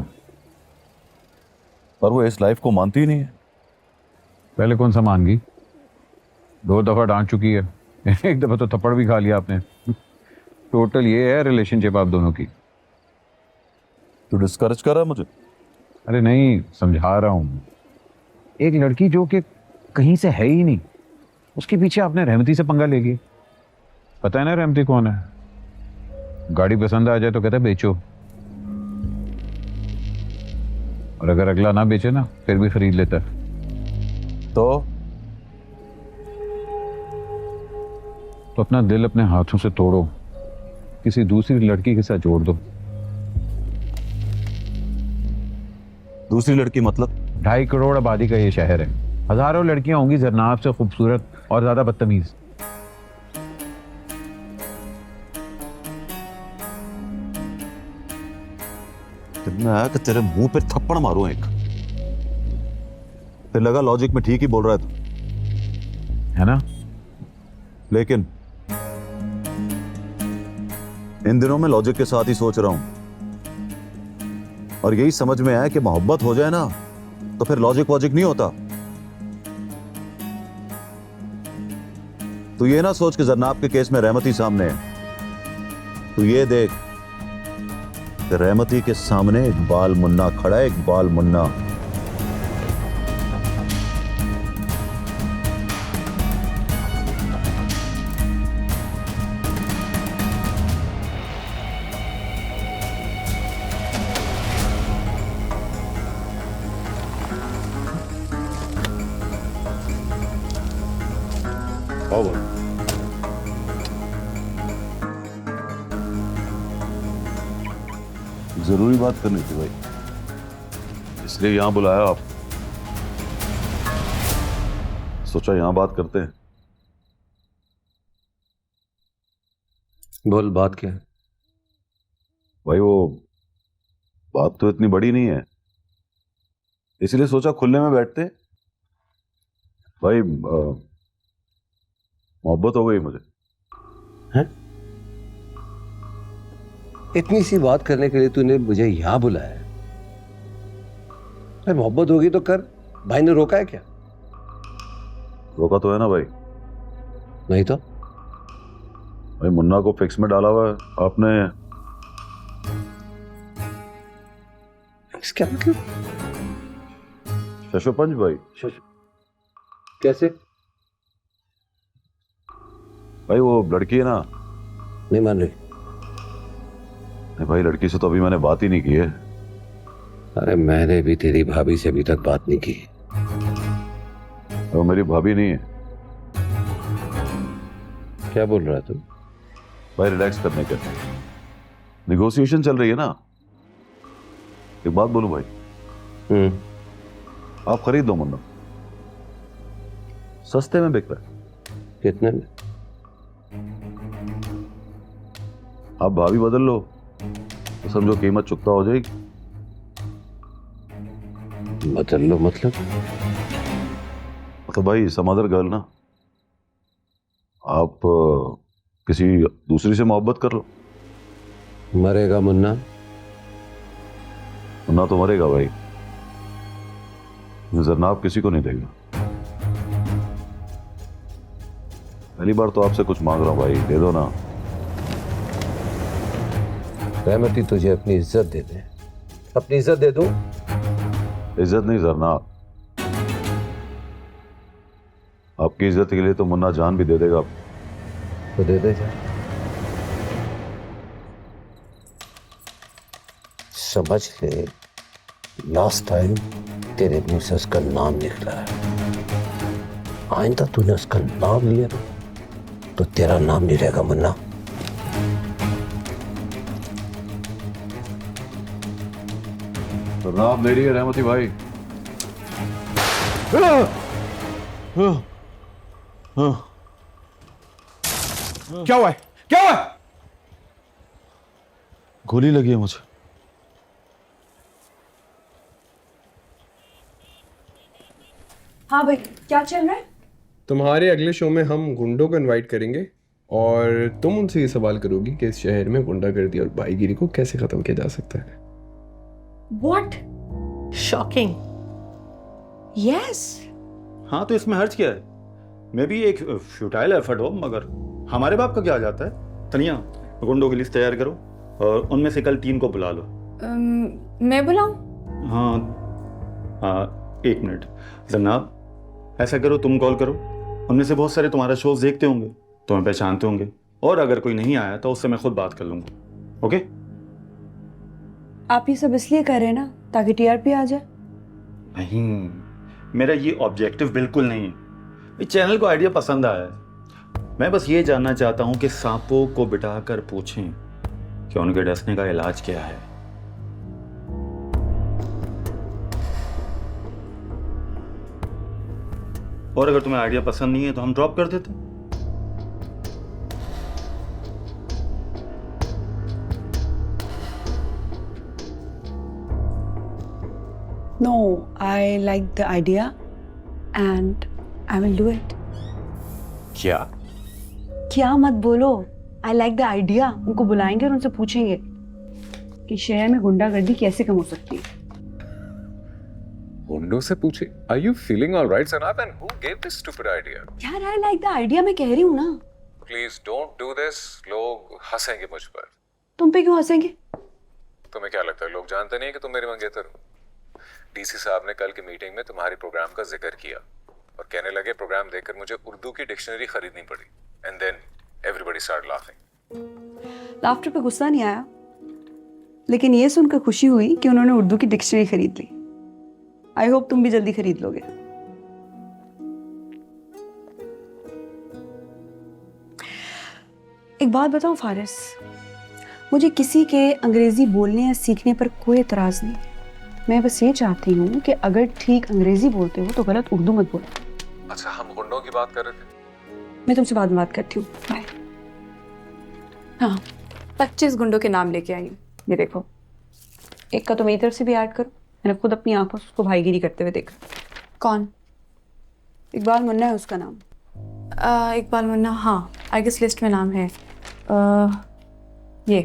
पर वो इस लाइफ को मानती ही नहीं है। पहले कौन सा मान गई? 2 दफा डांट चुकी है, 1 दफा तो थप्पड़ भी खा लिया आपने। टोटल ये है रिलेशनशिप आप दोनों की। तू डिस्करेज कर रहा है मुझे? अरे नहीं, समझा रहा हूँ। एक लड़की जो कि कहीं से है ही नहीं, उसके पीछे आपने रहमती से पंगा ले लिया। पता है ना रहमती कौन है? गाड़ी पसंद आ जाए तो कहता है बेचो, और अगर अगला ना बेचे ना फिर भी खरीद लेता है। तो अपना दिल अपने हाथों से तोड़ो, किसी दूसरी लड़की के साथ जोड़ दो। दूसरी लड़की मतलब? 2.5 करोड़ आबादी का ये शहर है, हजारों लड़कियां होंगी जरनाब से खूबसूरत और ज्यादा बदतमीज। मैं आया कि तेरे मुंह पे थप्पड़ मारूं एक। फिर लगा लॉजिक में ठीक ही बोल रहा है ना? लेकिन इन दिनों में लॉजिक के साथ ही सोच रहा हूं, और यही समझ में आया कि मोहब्बत हो जाए ना तो फिर लॉजिक वॉजिक नहीं होता। तू ये ना सोच कि जरनाब के केस में रहमती सामने है। तू ये देख कि रहमती के सामने इकबाल मुन्ना खड़ा है। इकबाल मुन्ना जरूरी बात करनी थी भाई, इसलिए यहां बुलाया आप। सोचा यहां बात करते हैं। बोल, बात क्या है? भाई वो बात तो इतनी बड़ी नहीं है, इसलिए सोचा खुले में बैठते हैं। भाई मोहब्बत हो गई मुझे। हैं? इतनी सी बात करने के लिए तूने मुझे यहां बुलाया? अरे मोहब्बत होगी तो कर, भाई ने रोका है क्या? रोका तो है ना भाई। नहीं तो भाई मुन्ना को फिक्स में डाला हुआ है आपने। फिक्स क्या मतलब? शशोपंच भाई। कैसे? भाई वो लड़की है ना। नहीं मान रही। नहीं भाई, लड़की से तो अभी मैंने बात ही नहीं की है। अरे मैंने भी तेरी भाभी से अभी तक बात नहीं की। वो मेरी भाभी नहीं है। क्या बोल रहा है तू? भाई रिलैक्स करने के निगोशिएशन चल रही है ना। एक बात बोलूं भाई, आप खरीद दो मुन्ना, सस्ते में बिक रहा है। कितने में? आप भाभी बदल लो तो समझो कीमत चुकता हो जाएगी। बदल लो मतलब? तो भाई सम अदर गर्ल ना, आप किसी दूसरी से मोहब्बत कर लो। मरेगा मुन्ना? मुन्ना तो मरेगा भाई, जरनाब किसी को नहीं देगा। पहली बार तो आपसे कुछ मांग रहा हूं भाई, दे दो ना। रहमती तुझे अपनी इज्जत दे दे। अपनी इज्जत दे दो। इज्जत नहीं जरनाब, आपकी इज्जत के लिए तो मुन्ना जान भी दे देगा। तो दे दे जा। समझ ले, लास्ट टाइम तेरे मुंह से उसका नाम निकला है। आइंदा तूने उसका नाम लिया तो तेरा नाम नहीं रहेगा मुन्ना। जरनाब मेरी है रहमती भाई। क्या हुआ है? क्या हुआ है? गोली लगी है मुझे। हाँ भाई, क्या चल रहा है? तुम्हारे अगले शो में हम गुंडों को इनवाइट करेंगे और तुम उनसे ये सवाल करोगी कि इस शहर में गुंडागर्दी और भाईगिरी को कैसे खत्म किया जा सकता है। What? Shocking. Yes. हाँ तो इसमें हर्ज क्या है? मैं भी एक फ्यूटाइल एफर्ट हो, मगर हमारे बाप का क्या आ जाता है? तनिया, गुंडों की लिस्ट तैयार करो और उनमें से कल 3 को बुला लो। मैं बुलाऊं? हाँ हाँ, 1 मिनट। जनाब ऐसा करो, तुम कॉल करो। उनमें से बहुत सारे तुम्हारा शोज देखते होंगे, तुम्हें पहचानते होंगे, और अगर कोई नहीं आया तो उससे मैं खुद बात कर लूंगा। ओके? आप ये सब इसलिए कर रहे हैं ना ताकि टीआरपी आ जाए? नहीं, मेरा ये ऑब्जेक्टिव बिल्कुल नहीं है। इस चैनल को आइडिया पसंद आया है। मैं बस ये जानना चाहता हूं कि सांपों को बिठाकर पूछें कि उनके डसने का इलाज क्या है। और अगर तुम्हें आइडिया पसंद नहीं है तो हम ड्रॉप कर देते। No, I like the idea and I will do it. क्या मत बोलो। I like the idea. उनको बुलाएंगे और उनसे पूछेंगे कि शहर में गुंडागर्दी कैसे कम हो सकती है। गुंडों से पूछे, Are you feeling all right, Sanat? And who gave this stupid idea? यार आई लाइक द आइडिया, मैं कह रही हूँ ना। Please don't do this. लोग हंसेंगे मुझ पर। तुम पे क्यों हंसेंगे? तुम्हें क्या लगता है लोग जानते नहीं है कि तुम मेरी मंगेतर हो? डीसी साहब ने कल की मीटिंग में तुम्हारी प्रोग्राम का जिक्र किया और कहने लगे प्रोग्राम देखकर मुझे उर्दू की डिक्शनरी खरीदनी पड़ी। And then everybody start laughing. Laughter पे गुस्सा नहीं आया, लेकिन ये सुनकर खुशी हुई कि उन्होंने उर्दू की डिक्शनरी खरीद ली। आई होप तुम भी जल्दी खरीद लोगे। एक बात बताऊं फारिस, मुझे किसी के अंग्रेजी बोलने या सीखने पर कोई एतराज नहीं। मैं बस ये चाहती हूँ कि अगर ठीक अंग्रेजी बोलते हो तो गलत उर्दू मत बोलो। अच्छा, हम गुंडों की बात कर रहे थे। मैं तुमसे बाद में बात करती हूँ, बाय। हाँ, 25 गुंडों के नाम लेके आई हूँ। ये देखो, एक का तो मेरी तरफ से भी ऐड करो। मैंने खुद अपनी आंखों से उसको भाईगिरी करते हुए देखा। कौन? इकबाल मुन्ना है उसका नाम। इकबाल मुन्ना, हाँ आई गेस लिस्ट में नाम है। ये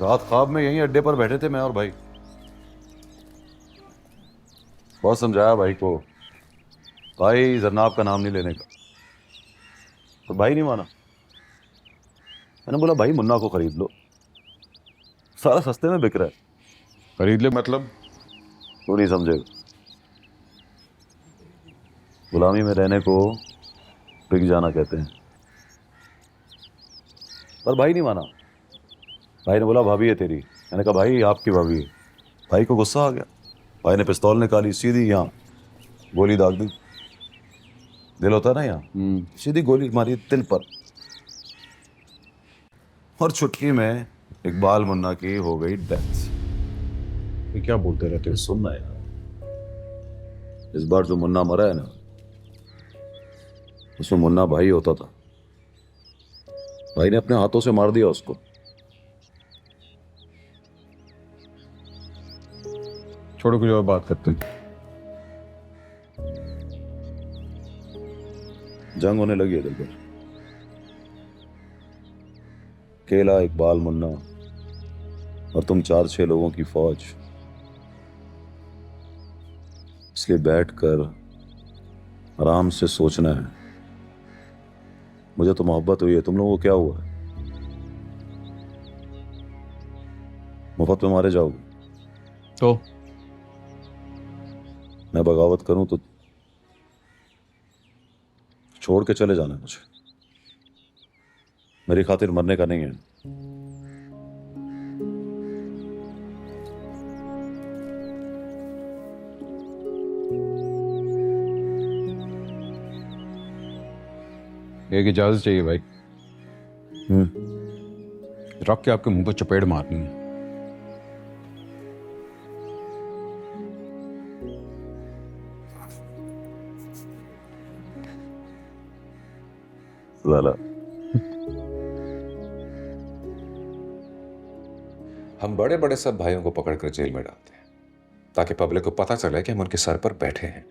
रात ख्वाब में यहीं अड्डे पर बैठे थे मैं और भाई। बहुत समझाया भाई को, भाई जरनाब का नाम नहीं लेने का, तो भाई नहीं माना। मैंने बोला भाई मुन्ना को खरीद लो, सारा सस्ते में बिक रहा है। खरीद ले मतलब? तू नहीं समझेगा। गुलामी में रहने को बिक जाना कहते हैं। पर भाई नहीं माना। भाई ने बोला भाभी है तेरी। मैंने कहा भाई आपकी भाभी है। भाई को गुस्सा आ गया। भाई ने पिस्तौल निकाली, सीधी यहाँ गोली दाग दी। दिल होता है ना यहाँ, सीधी गोली मारी दिल पर। और चुटकी में इकबाल मुन्ना की हो गई डेथ। ये क्या बोलते रहते हो? सुनना यार, इस बार जो मुन्ना मरा है ना, उसमें मुन्ना भाई होता था। भाई ने अपने हाथों से मार दिया उसको। छोड़ो, कुछ और बात करते हैं। जंग होने लगी है दिल पर। केला, इकबाल, मुन्ना और तुम 4-6 लोगों की फौज। इसलिए बैठकर आराम से सोचना है। मुझे तो मोहब्बत हुई है, तुम लोगों को क्या हुआ है? मुफ्त में मारे जाओगे तो? मैं बगावत करूं तो छोड़ के चले जाना मुझे। मेरी खातिर मरने का नहीं है। एक इजाजत चाहिए भाई। रख के आपके मुंह पर चपेट मारनी है। लाला, हम बड़े बड़े सब भाइयों को पकड़कर जेल में डालते हैं ताकि पब्लिक को पता चले कि हम उनके सर पर बैठे हैं।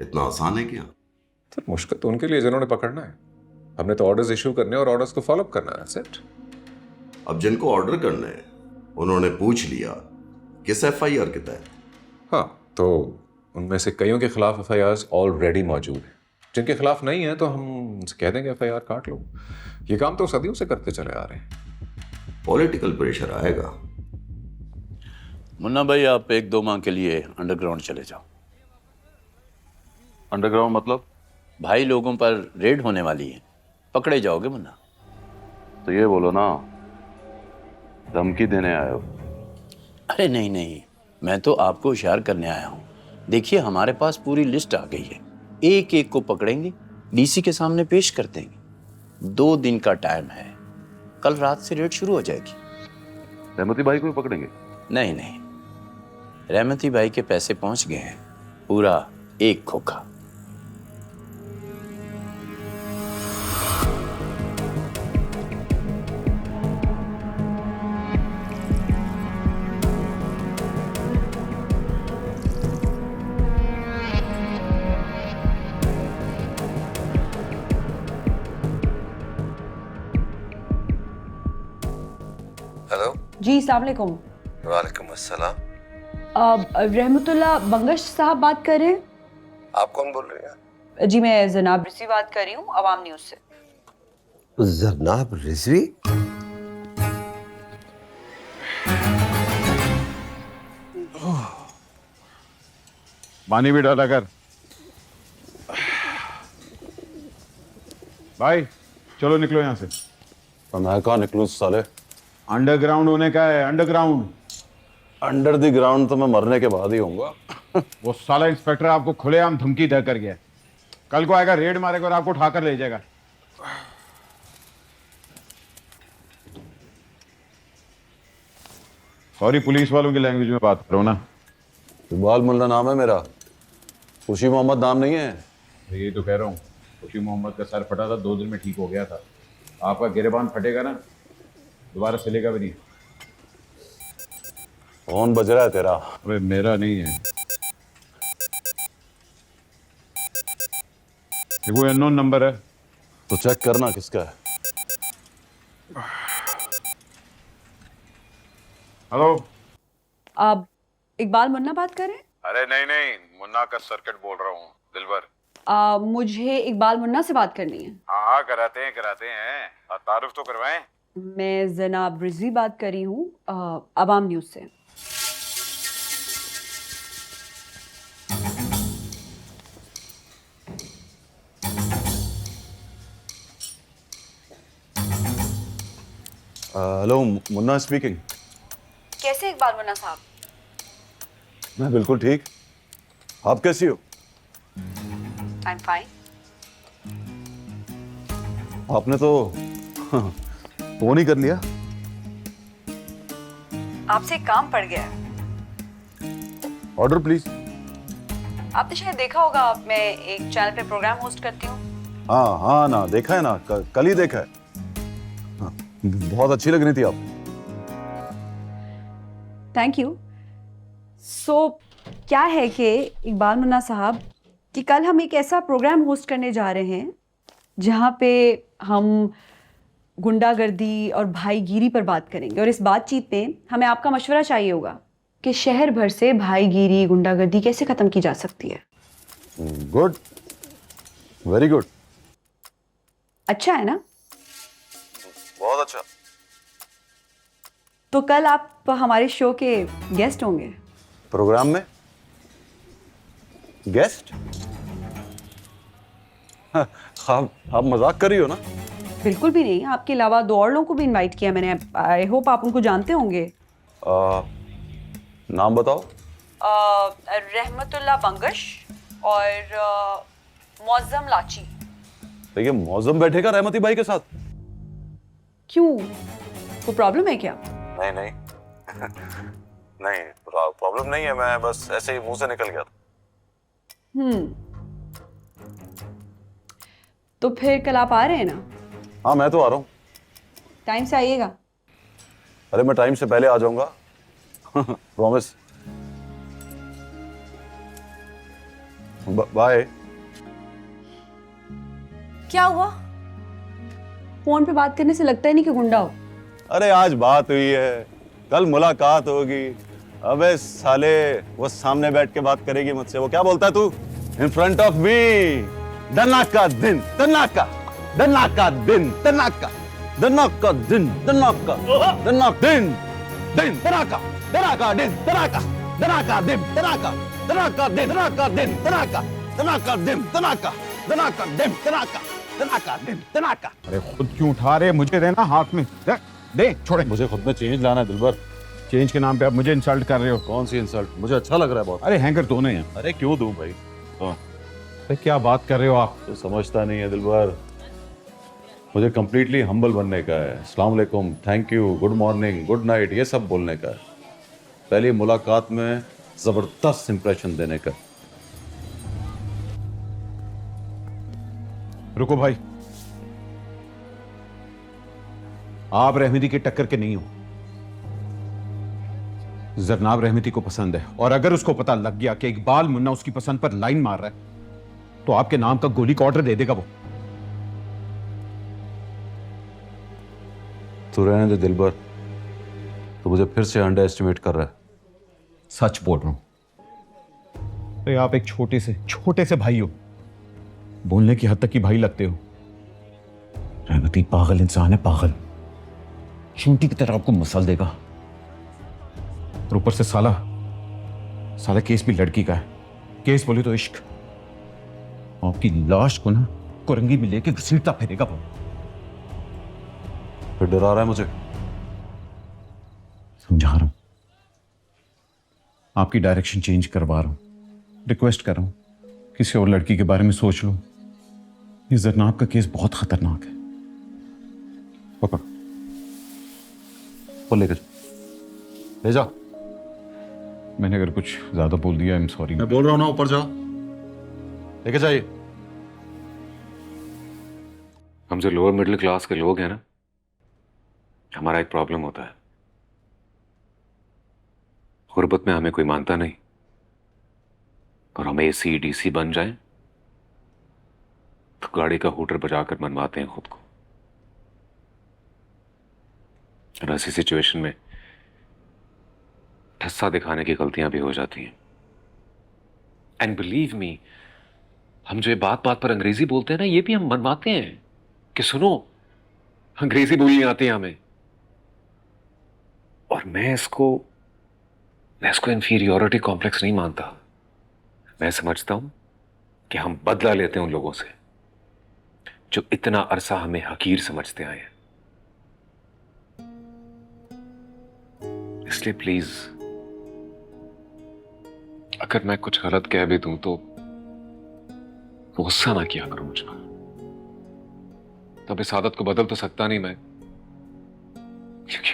इतना आसान है क्या? तो मुश्किल तो उनके लिए जिन्होंने पकड़ना है। हमने तो ऑर्डर्स इशू करने और ऑर्डर्स को फॉलो करना है। सेट। अब जिनको ऑर्डर करना है उन्होंने पूछ लिया किस एफआईआर के तहत। हाँ, तो उनमें से कईयों के खिलाफ एफआईआर ऑलरेडी मौजूद है। जिनके खिलाफ नहीं है तो हम उनसे कह देंगे एफआईआर काट लो। ये काम तो सदियों से करते चले आ रहे हैं। पॉलिटिकल प्रेशर आएगा। मुन्ना भाई आप 1-2 माह के लिए अंडरग्राउंड चले जाओ। अंडरग्राउंड मतलब? भाई लोगों पर रेड होने वाली है, पकड़े जाओगे मुन्ना। तो ये बोलो ना, धमकी देने आए हो? अरे नहीं नहीं, मैं तो आपको होशियार करने आया हूँ। देखिए हमारे पास पूरी लिस्ट आ गई है, एक एक को पकड़ेंगे, डीसी के सामने पेश कर देंगे। 2 दिन का टाइम है, कल रात से रेड शुरू हो जाएगी। रहमती भाई को भी पकड़ेंगे? नहीं नहीं, रहमती भाई के पैसे पहुंच गए हैं, पूरा 1 खोखा। जी अस्सलाम वालेकुम। वालेकुम अस्सलाम। रहमतुल्लाह बंगश साहब बात कर रहे हैं? आप कौन बोल रहे हैं? जी मैं जनाब रिजवी बात कर रही हूँ अवाम न्यूज़ से। जनाब रिजवी? पानी भी डाला कर। भाई चलो निकलो यहाँ से। तो मैं कहाँ निकलूँ साले? अंडरग्राउंड होने का है, अंडरग्राउंड। अंडर द ग्राउंड तो मैं मरने के बाद ही होऊंगा। वो साला इंस्पेक्टर आपको खुलेआम धमकी दे कर गया। कल को आएगा, रेड मारेगा और आपको उठाकर ले जाएगा। सॉरी, पुलिस वालों की लैंग्वेज में बात करो ना। इकबाल मुल्ला नाम है मेरा, खुशी मोहम्मद नाम नहीं है। यही तो कह रहा हूँ, खुशी मोहम्मद का सर फटा था, 2 दिन में ठीक हो गया था। आपका गिरेबान फटेगा ना, दोबारा सिलेगा भी नहीं। कौन बज रहा है तेरा? अबे मेरा नहीं है, ये कोई अननोन नंबर है। तो चेक करना किसका है। हेलो, आप इकबाल मुन्ना बात कर रहे हैं? अरे नहीं नहीं, मुन्ना का सर्किट बोल रहा हूँ, दिलबर। मुझे इकबाल मुन्ना से बात करनी है। हाँ कराते हैं। तारुफ तो करवाएं। मैं जनाब रिजवी बात कर रही हूँ अवाम न्यूज़ से। Hello, Munna speaking. कैसे इकबाल मुन्ना साहब? मैं बिल्कुल ठीक, आप कैसी हो? I am fine. आपने तो फोन ही कर लिया। आपसे एक काम पड़ गया है। Order please. आपने शायद देखा होगा, मैं एक चैनल पे प्रोग्राम होस्ट करती हूँ। हाँ ना, देखा है ना, कल ही देखा है। हाँ, बहुत अच्छी लग रही थी आप। Thank you. सो क्या है कि इकबाल मुन्ना साहब कि कल हम एक ऐसा प्रोग्राम होस्ट करने जा रहे हैं जहाँ पे हम गुंडागर्दी और भाईगिरी पर बात करेंगे, और इस बातचीत में हमें आपका मशवरा चाहिए होगा कि शहर भर से भाईगिरी गुंडागर्दी कैसे ख़त्म की जा सकती है। Good, very good. अच्छा है ना? बहुत अच्छा। तो कल आप हमारे शो के गेस्ट होंगे। प्रोग्राम में गेस्ट? आप मजाक कर रही हो ना? बिल्कुल भी नहीं, आपके अलावा 2 और लोगों को भी इनवाइट किया मैंने। आई होप आप उनको जानते होंगे। नाम बताओ। रहमतुल्लाह बंगश और मौजम लाची। देखिए, मौजम बैठेगा रहमती भाई के साथ? क्यों, कोई प्रॉब्लम है क्या? नहीं नहीं, प्रॉब्लम नहीं है, मैं बस ऐसे ही मुंह से निकल गया था। तो फिर कल आप आ रहे हैं ना? हाँ, मैं तो आ रहा हूँ। टाइम से आइएगा। अरे मैं टाइम से पहले आ जाऊंगा। प्रॉमिस। बाय। क्या हुआ? फोन पे बात करने से लगता ही नहीं कि गुंडा हो। अरे आज बात हुई है, कल मुलाकात होगी। अबे साले, वो सामने बैठ के बात करेगी मुझसे। वो क्या बोलता है तू? In front of me. धनाका दिन, धनाका दिन, धनाका दिन, धनाका दिन, धनाका दिन, धनाका दिन, धनाका दिन, धनाका। अरे खुद क्यों उठा रहे? मुझे देना हाथ में। दे, छोड़े। मुझे खुद में चेंज लाना है दिलबर। चेंज के नाम पे आप मुझे इंसल्ट कर रहे हो। कौन सी इंसल्ट? मुझे अच्छा लग रहा है बहुत। अरे हैंगर दोनों हैं। अरे क्यों दूं भाई? अरे क्या बात कर रहे हो आप? तो समझता नहीं है दिलबर, मुझे कंप्लीटली हम्बल बनने का है। अस्सलाम वालेकुम, thank you, good morning, good night, ये सब बोलने का है। पहली मुलाकात में जबरदस्त इंप्रेशन देने का। रुको भाई, आप रहमती के टक्कर के नहीं हो। जरनाब रहमती को पसंद है, और अगर उसको पता लग गया कि इकबाल मुन्ना उसकी पसंद पर लाइन मार रहा है तो आपके नाम का गोली का ऑर्डर दे देगा वो। तू रहने दे दिलबर, तो मुझे फिर से अंडर एस्टिमेट कर रहा है। सच बोल रहा हूं। अरे आप एक छोटे से भाई हो, बोलने की हद तक ही भाई लगते हो। रहमती पागल इंसान है, पागल। चूंटी की तरह आपको मसल देगा। और ऊपर से साला केस भी लड़की का है। केस बोले तो इश्क। आपकी लाश को ना कुरंगी में लेके घसीटता फिरेगा वो। फिर डरा रहा है मुझे। समझा रहा हूं, आपकी डायरेक्शन चेंज करवा रहा हूं, रिक्वेस्ट कर रहा हूं, किसी और लड़की के बारे में सोच लो। ये जरनाब का केस बहुत खतरनाक है। पकड़, वो लेकर ले जा। मैंने अगर कुछ ज्यादा बोल दिया, आई एम सॉरी। मैं बोल रहा हूं ना, ऊपर जा, लेके जाइए। हम जो लोअर मिडिल क्लास के लोग हैं ना, हमारा एक प्रॉब्लम होता है। गुर्बत में हमें कोई मानता नहीं, और हम एसी डीसी बन जाएं तो गाड़ी का हूटर बजाकर मनवाते हैं खुद को। और ऐसी सिचुएशन में ठस्सा दिखाने की गलतियां भी हो जाती हैं। एंड बिलीव मी, हम जो ये बात बात पर अंग्रेजी बोलते हैं ना, ये भी हम मनवाते हैं कि सुनो, अंग्रेजी बोलनी आती है हमें। और मैं इसको इंफीरियोरिटी कॉम्प्लेक्स नहीं मानता। मैं समझता हूं कि हम बदला लेते हैं उन लोगों से जो इतना अरसा हमें हकीर समझते आए हैं। इसलिए प्लीज, अगर मैं कुछ गलत कह भी दूं तो गुस्सा ना किया करो मुझ पर। तब इस आदत को बदल तो सकता नहीं मैं, क्योंकि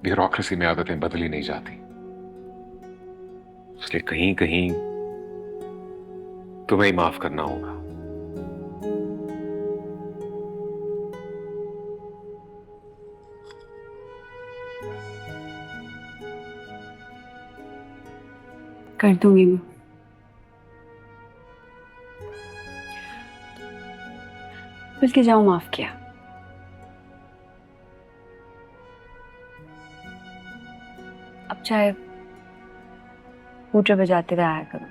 ब्यूरोक्रेसी में आदतें बदली नहीं जाती। इसलिए कहीं कहीं तुम्हें ही माफ करना होगा। कर दूंगी मैं। बल्कि जाओ, माफ किया। अब चाहे हूटर बजाते हुए आया करो।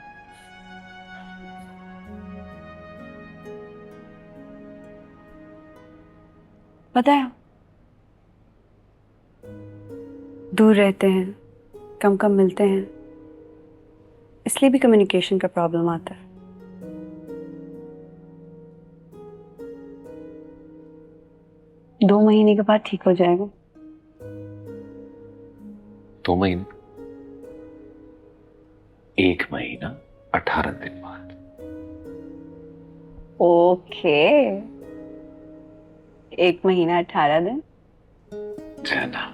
पता है, दूर रहते हैं, कम कम मिलते हैं, इसलिए भी कम्युनिकेशन का प्रॉब्लम आता है। दो महीने के बाद ठीक हो जाएगा। 2 महीने? 1 महीना 18 दिन बाद। ओके, 1 महीना 18 दिन। जाना।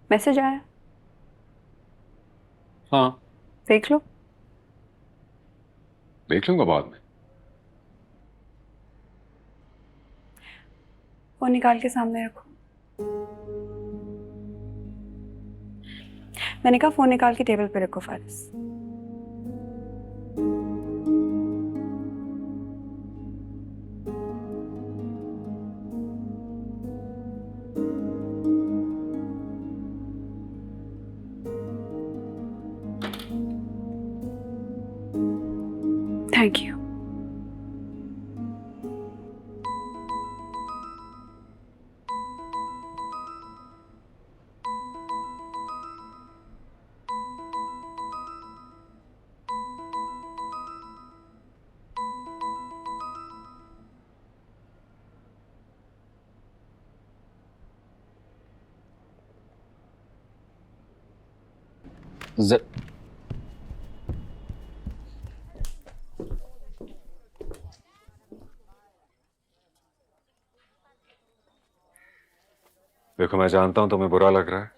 मैसेज आया? हाँ, देख लो। देख लूंगा बाद में। फोन निकाल के सामने रखो। मैंने कहा फोन निकाल के टेबल पे रखो फारिस। Thank you. देखो, मैं जानता हूं तुम्हें बुरा लग रहा है,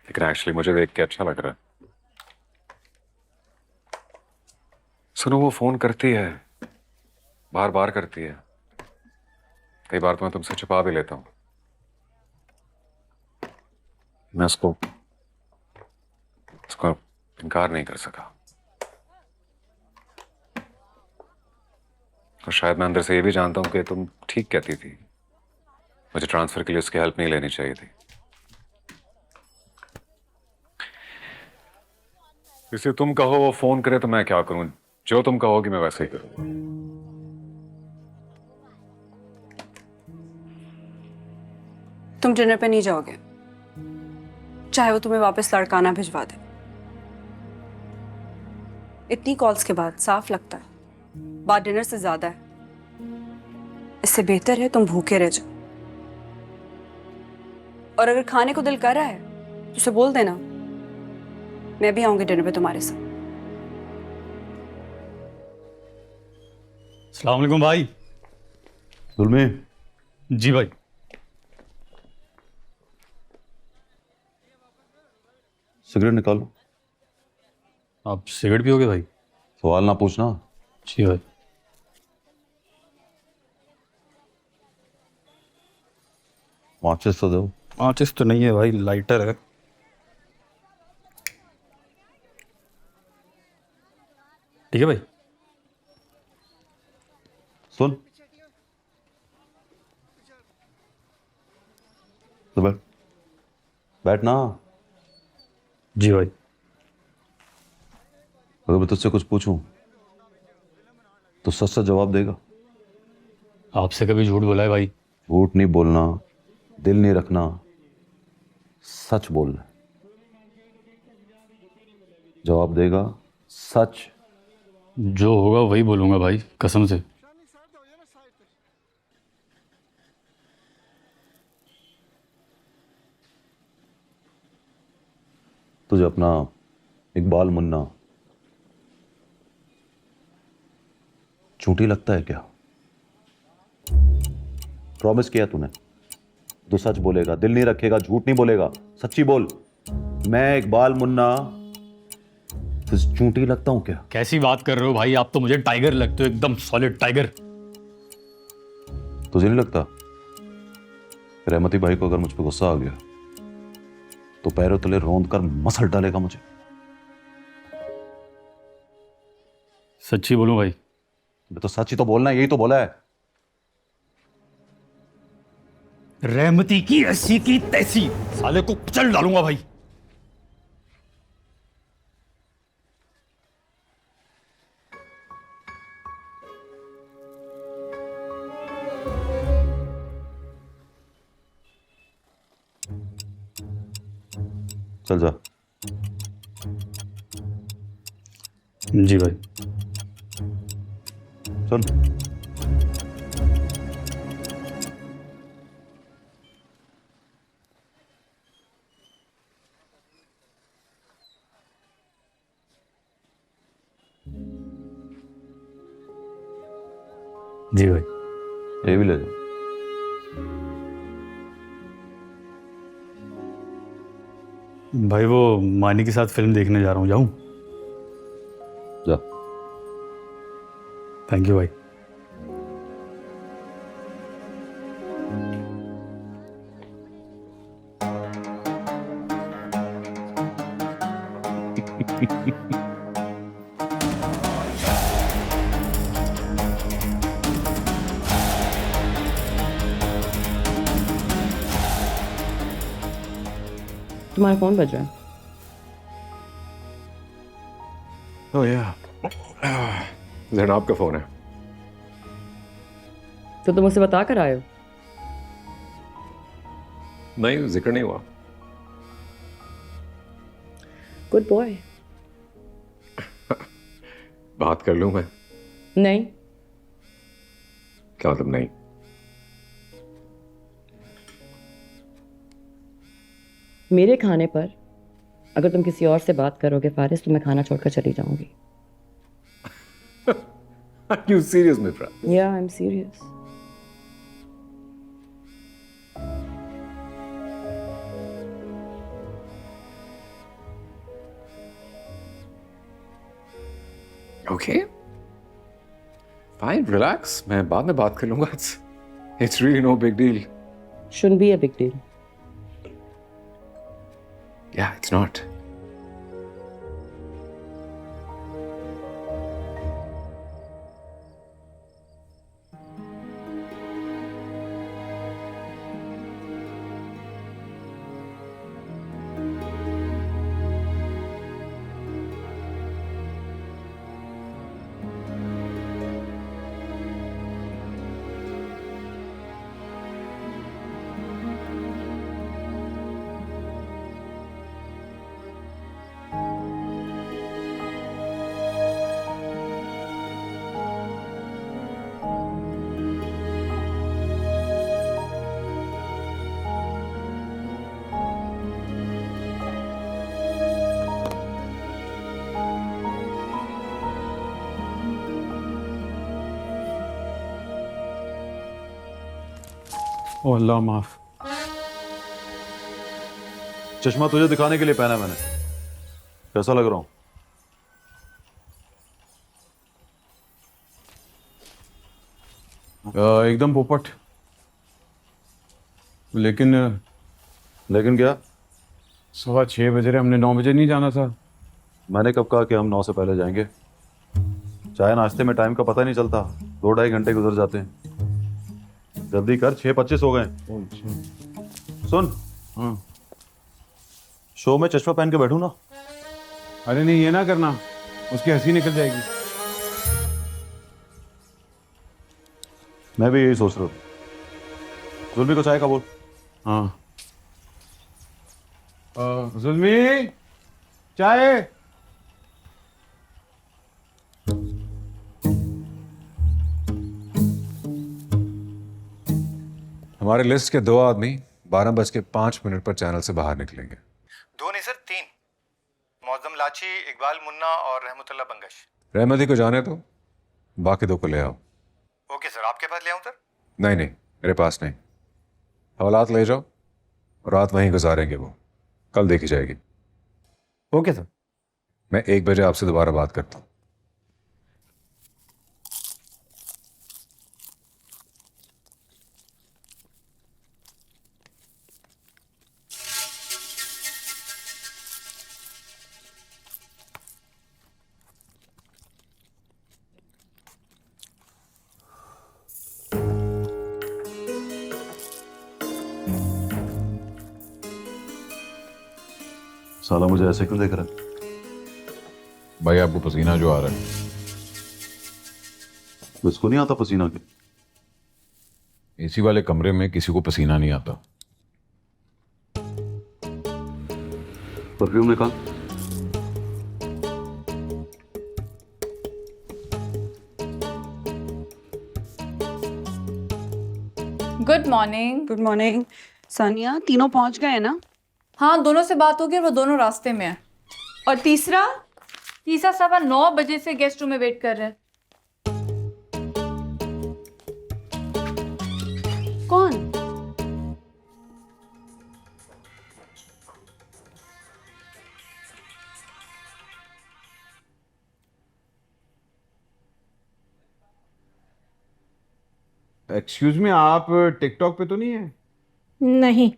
लेकिन एक्चुअली मुझे देख के अच्छा लग रहा है। सुनो, वो फोन करती है, बार बार करती है। कई बार तो मैं तुमसे छुपा भी लेता हूं, मैं उसको इनकार नहीं कर सका। और शायद मैं अंदर से ये भी जानता हूं कि तुम ठीक कहती थी, मुझे ट्रांसफर के लिए उसकी हेल्प नहीं लेनी चाहिए थी। इसे तुम कहो वो फोन करे तो मैं क्या करूं? जो तुम कहोगी मैं वैसे ही करूंगा। तुम डिनर पे नहीं जाओगे, चाहे वो तुम्हें वापस लड़काना भिजवा दे। इतनी कॉल्स के बाद साफ लगता है बात डिनर से ज्यादा है। इससे बेहतर है तुम भूखे रह जाओ। और अगर खाने को दिल कर रहा है तो उसे बोल देना, मैं भी आऊंगी डिनर पे तुम्हारे साथ। अस्सलाम वालेकुम भाई। दुलमी, जी भाई। सिगरेट निकालो। आप सिगरेट पियोगे भाई? सवाल ना पूछना। जी भाई। माचिस तो दो। माचिस तो नहीं है भाई, लाइटर है। ठीक है भाई। सुन, तो बैठ ना। जी भाई। अगर मैं तुझसे कुछ पूछूं तो सच सच जवाब देगा? आपसे कभी झूठ बोला है भाई? झूठ नहीं बोलना, दिल नहीं रखना, सच बोलना। जवाब देगा सच? जो होगा वही बोलूंगा भाई, कसम से। तुझे अपना इकबाल मुन्ना झूठी लगता है क्या? प्रॉमिस किया तूने, तो सच बोलेगा, दिल नहीं रखेगा, झूठ नहीं बोलेगा, सच्ची बोल। मैं इकबाल मुन्ना तुझे झूठी लगता हूं क्या? कैसी बात कर रहे हो भाई? आप तो मुझे टाइगर लगते हो, एकदम सॉलिड टाइगर। तुझे नहीं लगता? रहमती भाई को अगर मुझ पर गुस्सा आ गया तो पैरों तले रौंद कर मसल डालेगा मुझे। सच्ची बोलूं भाई? मैं तो सच ही तो बोलना है, यही तो बोला है। रहमती की ऐसी की तैसी, साले को कुचल डालूंगा भाई। चल जा। जी भाई। सुन, जी भाई। ये भी ले जा। भाई वो मानी के साथ फिल्म देखने जा रहा हूँ, जाऊं? जा। थैंक यू भाई। तुम्हारा फोन बज रहा है। ओह या, जैनब का फोन है। तो तुम उसे बता कर आए हो? नहीं, जिक्र नहीं हुआ। Good boy. बात कर लूं मैं? नहीं। क्या मतलब नहीं? मेरे खाने पर अगर तुम किसी और से बात करोगे फारिस, तो मैं खाना छोड़कर चली जाऊंगी। Are you serious, Mitra? Yeah, I'm serious. Okay. Fine, relax. मैं बाद में बात कर लूंगा। It's really no big deal. Shouldn't be a big deal. Yeah, it's not. ओ अल्लाह माफ। चश्मा तुझे दिखाने के लिए पहना मैंने। कैसा लग रहा हूं? एकदम पोपट। लेकिन क्या? 6:15 बज रहे, हमने 9 बजे नहीं जाना था। मैंने कब कहा कि हम 9 से पहले जाएंगे? चाय नाश्ते में टाइम का पता नहीं चलता, 2-2.5 घंटे गुजर जाते हैं। जल्दी कर, 6:25 हो गए। सुन, शो में चश्मा पहन के बैठू ना? अरे नहीं, ये ना करना, उसकी हंसी निकल जाएगी। मैं भी यही सोच रहा हूँ। जुल्मी को चाय का बोल। हाँ। जुल्मी, चाय। हमारे लिस्ट के 2 आदमी 12:05 पर चैनल से बाहर निकलेंगे। 2 नहीं सर, 3। मौजम लाची, इकबाल मुन्ना और रहमतुल्लाह बंगश। रहमती को जाने दो, बाकी 2 को ले आओ। ओके सर, आपके पास ले आऊं सर? नहीं नहीं, मेरे पास नहीं। हवालात ले जाओ, रात वहीं गुजारेंगे, वो कल देखी जाएगी। Okay sir. मैं 1 बजे आपसे दोबारा बात करता हूँ। साला मुझे ऐसे क्यों देख रहा है? भाई आपको पसीना जो आ रहा है। मुझको नहीं आता पसीना के। एसी वाले कमरे में किसी को पसीना नहीं आता। परफ्यूम निकाल। Good morning. Good morning. Sania, तीनों पहुंच गए ना? हाँ, दोनों से बात होगी और वो दोनों रास्ते में है। और तीसरा 9:15 बजे से गेस्ट रूम में वेट कर रहे हैं। कौन? एक्सक्यूज मी, आप टिकटॉक पे तो नहीं है? नहीं।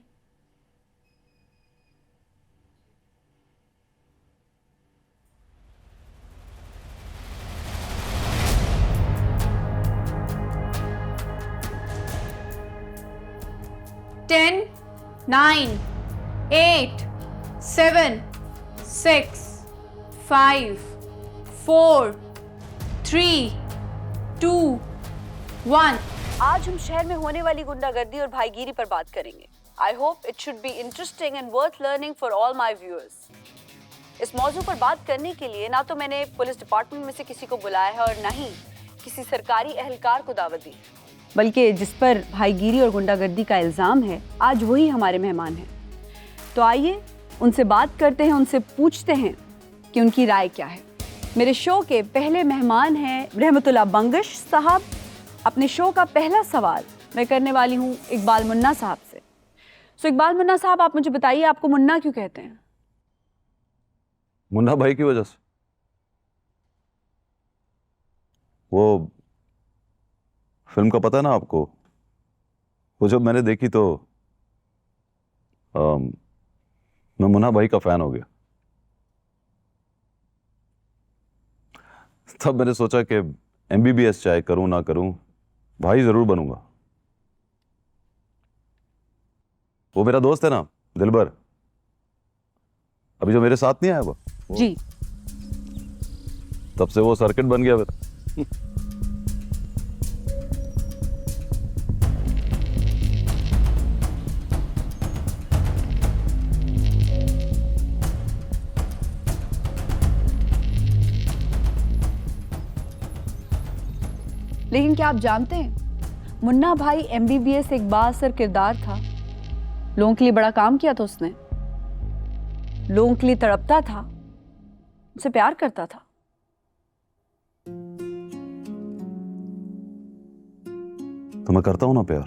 Ten, 9, 8, 7, 6, 5, 4, 3, 2, 1। आज हम शहर में होने वाली गुंडागर्दी और भाईगिरी पर बात करेंगे। I hope it should be interesting and worth learning for all my viewers. इस मौजू पर बात करने के लिए ना तो मैंने पुलिस डिपार्टमेंट में से किसी को बुलाया है और ना ही किसी सरकारी एहलकार को दावत दी, बल्कि जिस पर भाईगिरी और गुंडागर्दी का इल्ज़ाम है आज वही हमारे मेहमान हैं। तो आइए उनसे बात करते हैं, उनसे पूछते हैं कि उनकी राय क्या है। मेरे शो के पहले मेहमान हैं रहमतुल्लाह बंगश साहब। अपने शो का पहला सवाल मैं करने वाली हूँ इकबाल मुन्ना साहब से। सो इकबाल मुन्ना साहब, आप मुझे बताइए, आपको मुन्ना क्यों कहते हैं? मुन्ना भाई की वजह से। वो फिल्म का पता है ना आपको? वो जब मैंने देखी तो मैं मुन्ना भाई का फैन हो गया। तब मैंने सोचा कि MBBS चाहे करूं ना करूं, भाई जरूर बनूंगा। वो मेरा दोस्त है ना दिलबर, अभी जो मेरे साथ नहीं आया वो जी। तब से वो सर्किट बन गया फिर। लेकिन क्या आप जानते हैं, मुन्ना भाई MBBS एक बाअसर किरदार था। लोगों के लिए बड़ा काम किया था उसने, लोगों के लिए तड़पता था, उनसे प्यार करता था। तो मैं करता हूं ना प्यार,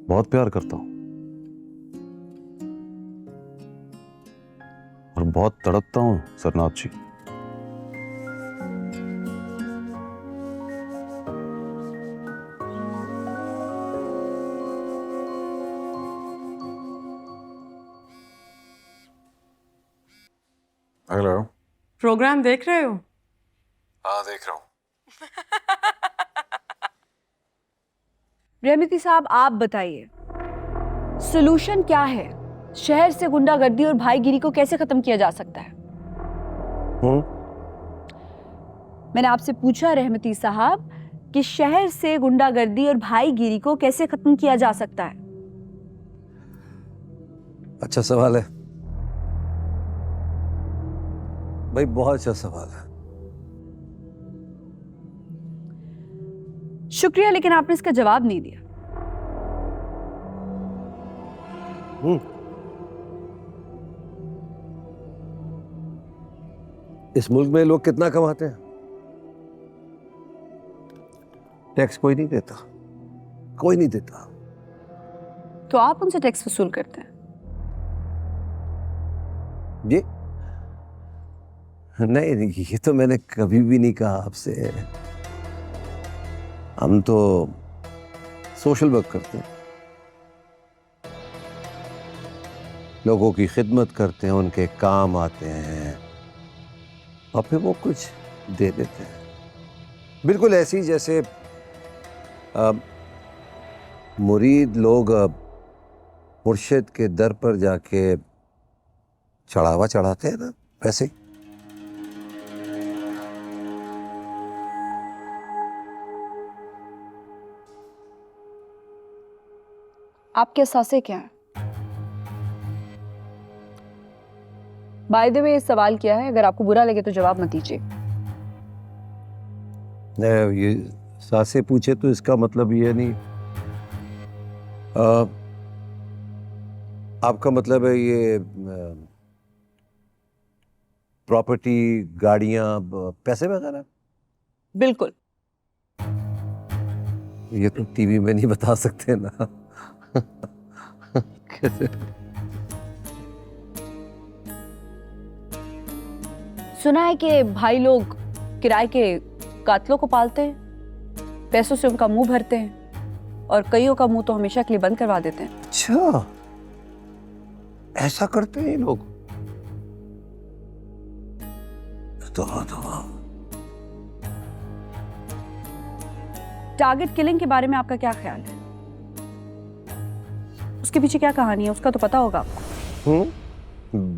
बहुत प्यार करता हूं और बहुत तड़पता हूं सरनाथ जी। हेलो। प्रोग्राम देख रहे हो? हाँ देख रहा हूँ। रहमती साहब, आप बताइए सॉल्यूशन क्या है? शहर से गुंडागर्दी और भाईगिरी को कैसे खत्म किया जा सकता है? मैंने आपसे पूछा रहमती साहब कि शहर से गुंडागर्दी और भाईगिरी को कैसे खत्म किया जा सकता है? अच्छा सवाल है भाई, बहुत अच्छा सवाल है। शुक्रिया, लेकिन आपने इसका जवाब नहीं दिया। इस मुल्क में लोग कितना कमाते हैं? टैक्स कोई नहीं देता, कोई नहीं देता। तो आप उनसे टैक्स वसूल करते हैं? ये नहीं, ये तो मैंने कभी भी नहीं कहा आपसे। हम तो सोशल वर्क करते हैं, लोगों की खिदमत करते हैं, उनके काम आते हैं और फिर वो कुछ दे देते हैं। बिल्कुल ऐसे ही जैसे मुरीद लोग मुर्शिद के दर पर जाके चढ़ावा चढ़ाते हैं ना, वैसे ही। आपके एहसासे क्या है? बाय द वे, ये सवाल किया है, अगर आपको बुरा लगे तो जवाब मत दीजिए। ये सासे पूछे तो इसका मतलब ये नहीं, आपका मतलब है ये प्रॉपर्टी, गाड़ियां, पैसे वगैरह? बिल्कुल। ये तो टीवी में नहीं बता सकते ना। कैसे? सुना है कि भाई लोग किराए के कातलों को पालते हैं, पैसों से उनका मुंह भरते हैं और कईयों का मुंह तो हमेशा के लिए बंद करवा देते हैं। अच्छा, ऐसा करते हैं लोग? तो टारगेट किलिंग के बारे में आपका क्या ख्याल है? उसके पीछे क्या कहानी है, उसका तो पता होगा आपको।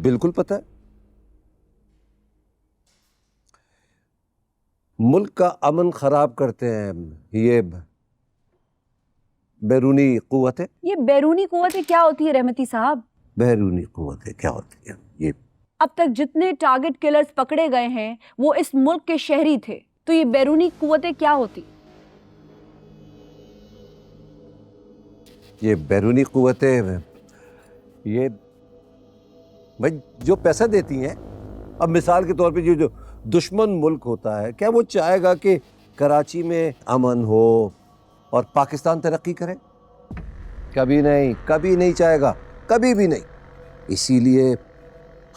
बिल्कुल पता है। मुल्क का अमन खराब करते हैं ये बैरूनी कुव्वतें। ये बैरूनी कुव्वतें क्या होती है रहमती साहब? बैरूनी कुव्वतें क्या होती है? ये अब तक जितने टारगेट किलर्स पकड़े गए हैं वो इस मुल्क के शहरी थे, तो ये बैरूनी कुव्वतें क्या होती? ये बैरूनी कुव्वतें ये भाई जो पैसा देती हैं। अब मिसाल के तौर पे जो दुश्मन मुल्क होता है, क्या वो चाहेगा कि कराची में अमन हो और पाकिस्तान तरक्की करे? कभी नहीं, कभी नहीं चाहेगा, कभी भी नहीं। इसीलिए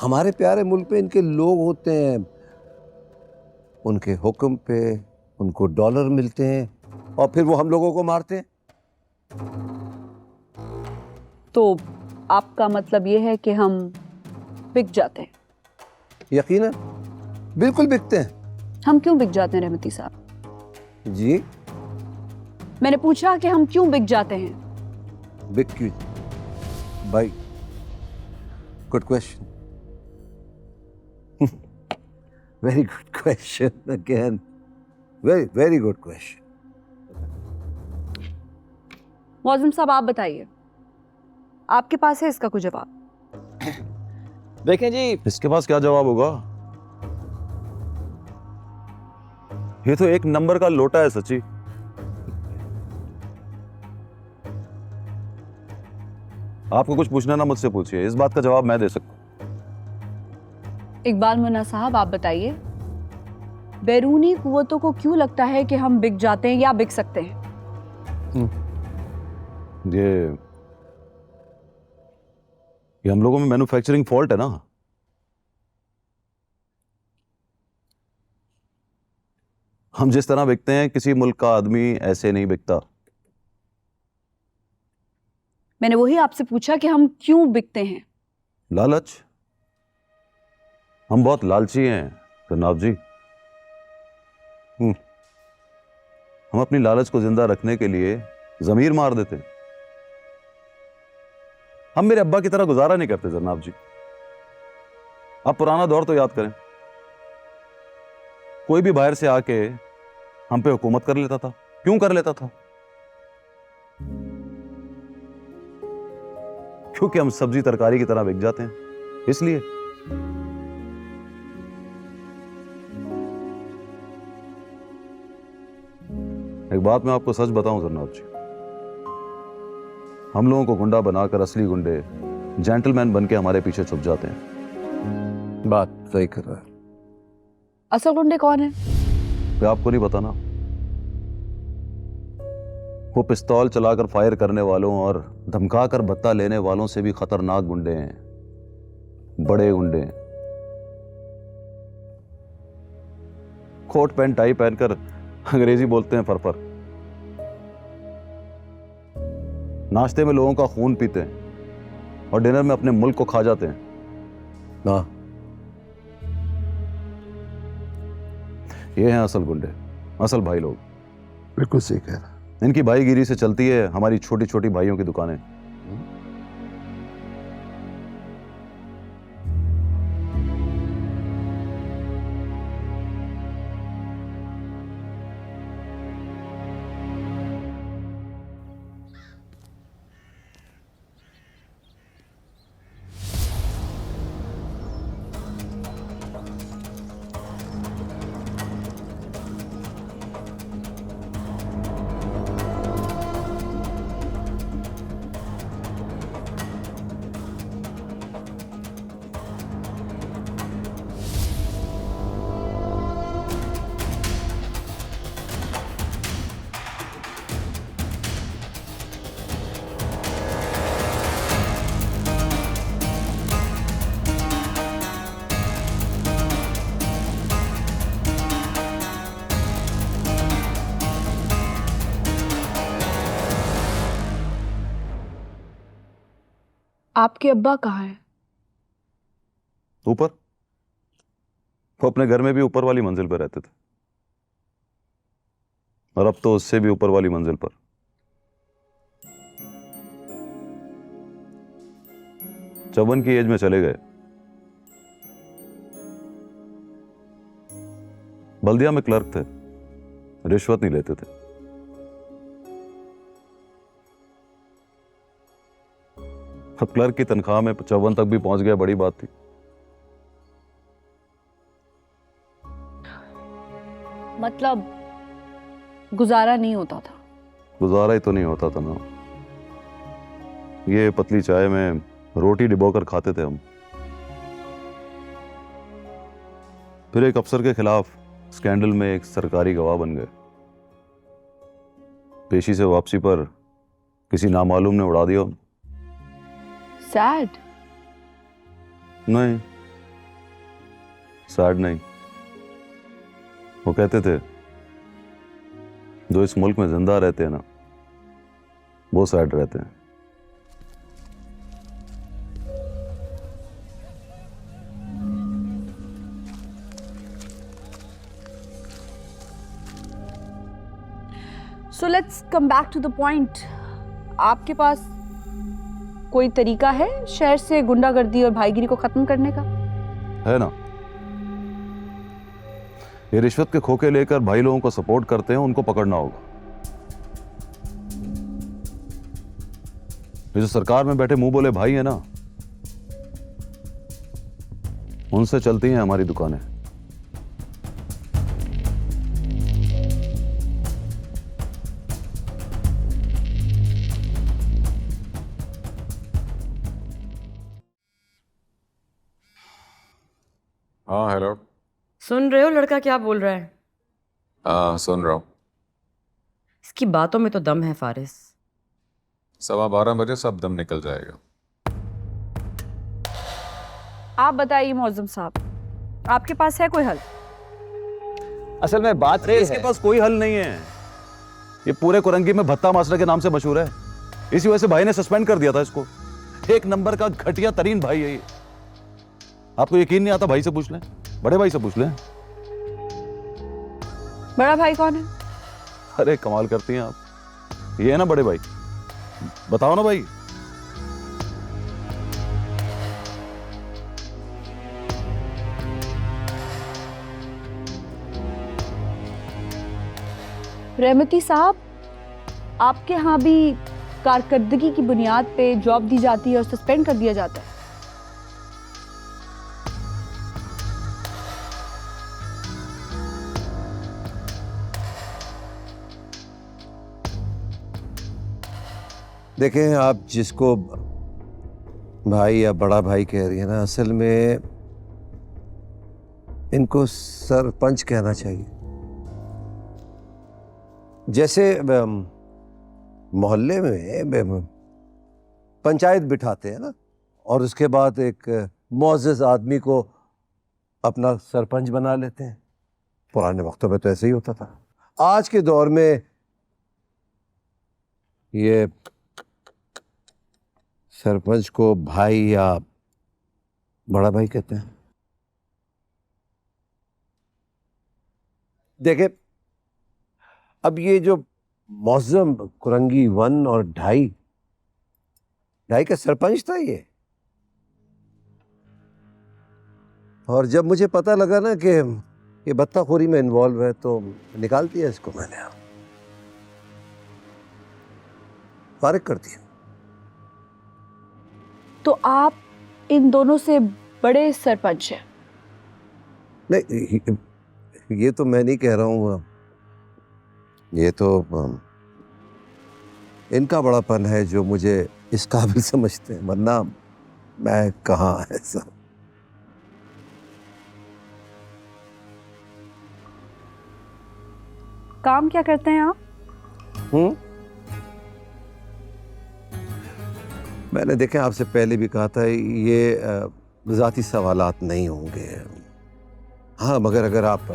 हमारे प्यारे मुल्क पे इनके लोग होते हैं, उनके हुक्म पे उनको डॉलर मिलते हैं और फिर वो हम लोगों को मारते हैं। तो आपका मतलब ये है कि हम बिक जाते हैं? यकीनन, बिल्कुल बिकते हैं। हम क्यों बिक जाते हैं रहमती साहब? जी? मैंने पूछा कि हम क्यों बिक जाते हैं? बिक क्यों भाई? Good question. Very good question again, very very good question. Mauzam साहब आप बताइए, आपके पास है इसका कोई जवाब? देखें जी, इसके पास क्या जवाब होगा? ये तो एक नंबर का लोटा है सच्ची। आपको कुछ पूछना ना मुझसे पूछिए, इस बात का जवाब मैं दे सकता हूं। इकबाल मुन्ना साहब आप बताइए, बैरूनी कुव्वतों को क्यों लगता है कि हम बिक जाते हैं या बिक सकते हैं? ये हम लोगों में मैन्युफैक्चरिंग फॉल्ट है ना। हम जिस तरह बिकते हैं, किसी मुल्क का आदमी ऐसे नहीं बिकता। मैंने वही आपसे पूछा कि हम क्यों बिकते हैं। लालच। हम बहुत लालची हैं जनाब जी। हम अपनी लालच को जिंदा रखने के लिए जमीर मार देते हैं। हम मेरे अब्बा की तरह गुजारा नहीं करते जनाब जी। आप पुराना दौर तो याद करें, कोई भी बाहर से आके हम पे हुकूमत कर लेता था। क्यों कर लेता था? क्योंकि हम सब्जी तरकारी की तरह बिक जाते हैं, इसलिए। एक बात मैं आपको सच बताऊं जरनाब जी, हम लोगों को गुंडा बनाकर असली गुंडे जेंटलमैन बनके हमारे पीछे छुप जाते हैं। बात सही कर रहा है। असल गुंडे कौन है? क्या आपको नहीं पता ना? वो पिस्तौल चलाकर फायर करने वालों और धमकाकर भत्ता लेने वालों से भी खतरनाक गुंडे हैं, बड़े गुंडे हैं। कोट पैंट टाई पहनकर अंग्रेजी बोलते हैं फरफर, नाश्ते में लोगों का खून पीते हैं और डिनर में अपने मुल्क को खा जाते हैं। ना, ये हैं असल गुंडे, असल भाई लोग। बिल्कुल सही कह रहा। इनकी भाईगिरी से चलती है हमारी छोटी छोटी भाइयों की दुकानें। आपके अब्बा कहाँ हैं? ऊपर। वो अपने घर में भी ऊपर वाली मंजिल पर रहते थे, और अब तो उससे भी ऊपर वाली मंजिल पर। चौवन की एज में चले गए। बल्दिया में क्लर्क थे, रिश्वत नहीं लेते थे। अब क्लर्क की तनख्वाह में 54 तक भी पहुंच गया, बड़ी बात थी। मतलब गुजारा नहीं होता था? गुजारा ही तो नहीं होता था ना। ये पतली चाय में रोटी डिबोकर खाते थे हम। फिर एक अफसर के खिलाफ स्कैंडल में एक सरकारी गवाह बन गए। पेशी से वापसी पर किसी नामालूम ने उड़ा दिया। सैड? नहीं, सैड नहीं। वो कहते थे जो इस मुल्क में जिंदा रहते हैं ना, वो सैड रहते हैं। So let's come back to the point. आपके पास कोई तरीका है शहर से गुंडागर्दी और भाईगिरी को खत्म करने का? है ना, ये रिश्वत के खोखे लेकर भाई लोगों को सपोर्ट करते हैं, उनको पकड़ना होगा। ये जो सरकार में बैठे मुंह बोले भाई है ना, उनसे चलती हैं हमारी दुकानें। हाँ हेलो। सुन रहे हो लड़का क्या बोल रहा है? सुन रहा हूँ। इसकी बातों में तो दम है फारिस। 12:15 बजे सब दम निकल जाएगा। आप बताइए मौजम साहब, आपके पास है कोई हल? असल में बात ये इसके पास कोई हल नहीं है। ये पूरे कुरंगी में भत्ता मास्टर के नाम से मशहूर है। इसी वजह से भाई ने सस्पेंड कर दिया था इसको। एक नंबर का घटिया तरीन भाई है ये। आपको यकीन नहीं आता, भाई से पूछ लें, बड़े भाई से पूछ लें। बड़ा भाई कौन है? अरे कमाल करती हैं आप, ये है ना बड़े भाई। बताओ ना भाई। रहमती साहब, आपके यहाँ भी कारकर्दगी की बुनियाद पे जॉब दी जाती है और सस्पेंड कर दिया जाता है? देखें, आप जिसको भाई या बड़ा भाई कह रही है ना, असल में इनको सरपंच कहना चाहिए। जैसे मोहल्ले में पंचायत बिठाते हैं ना, और उसके बाद एक मुअज़्ज़ज़ आदमी को अपना सरपंच बना लेते हैं। पुराने वक्तों में तो ऐसे ही होता था। आज के दौर में ये सरपंच को भाई या बड़ा भाई कहते हैं। देखे, अब ये जो मौजम कुरंगी 1 और 2.5 का सरपंच था ये, और जब मुझे पता लगा ना कि ये बत्ताखोरी में इन्वॉल्व है तो निकाल दिया इसको, मैंने फारिग कर दिया। तो आप इन दोनों से बड़े सरपंच हैं? नहीं, ये तो मैं नहीं कह रहा हूँ, ये तो इनका बड़ापन है जो मुझे इस काबिल समझते हैं, वरना मैं कहाँ ऐसा। काम क्या करते हैं आप? मैंने देखे आपसे पहले भी कहा था, ये ज़ाती सवालात नहीं होंगे। हाँ, मगर अगर आप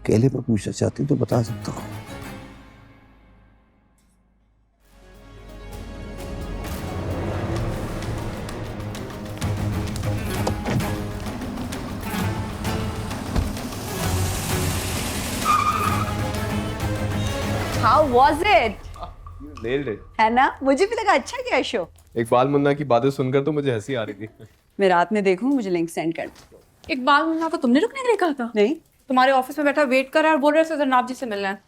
अकेले में पूछना चाहती तो बता सकता हूँ। How was it? Nailed it. है ना? मुझे भी लगा अच्छा किया शो। इकबाल मुन्ना की बातें सुनकर तो मुझे हंसी आ रही थी। मैं रात में देखूं, मुझे लिंक सेंड कर। इकबाल मुन्ना को तुमने रुकने के लिए कहा था? नहीं, तुम्हारे ऑफिस में बैठा वेट कर रहा है और बोल रहे थे जनाब जी से मिलना है।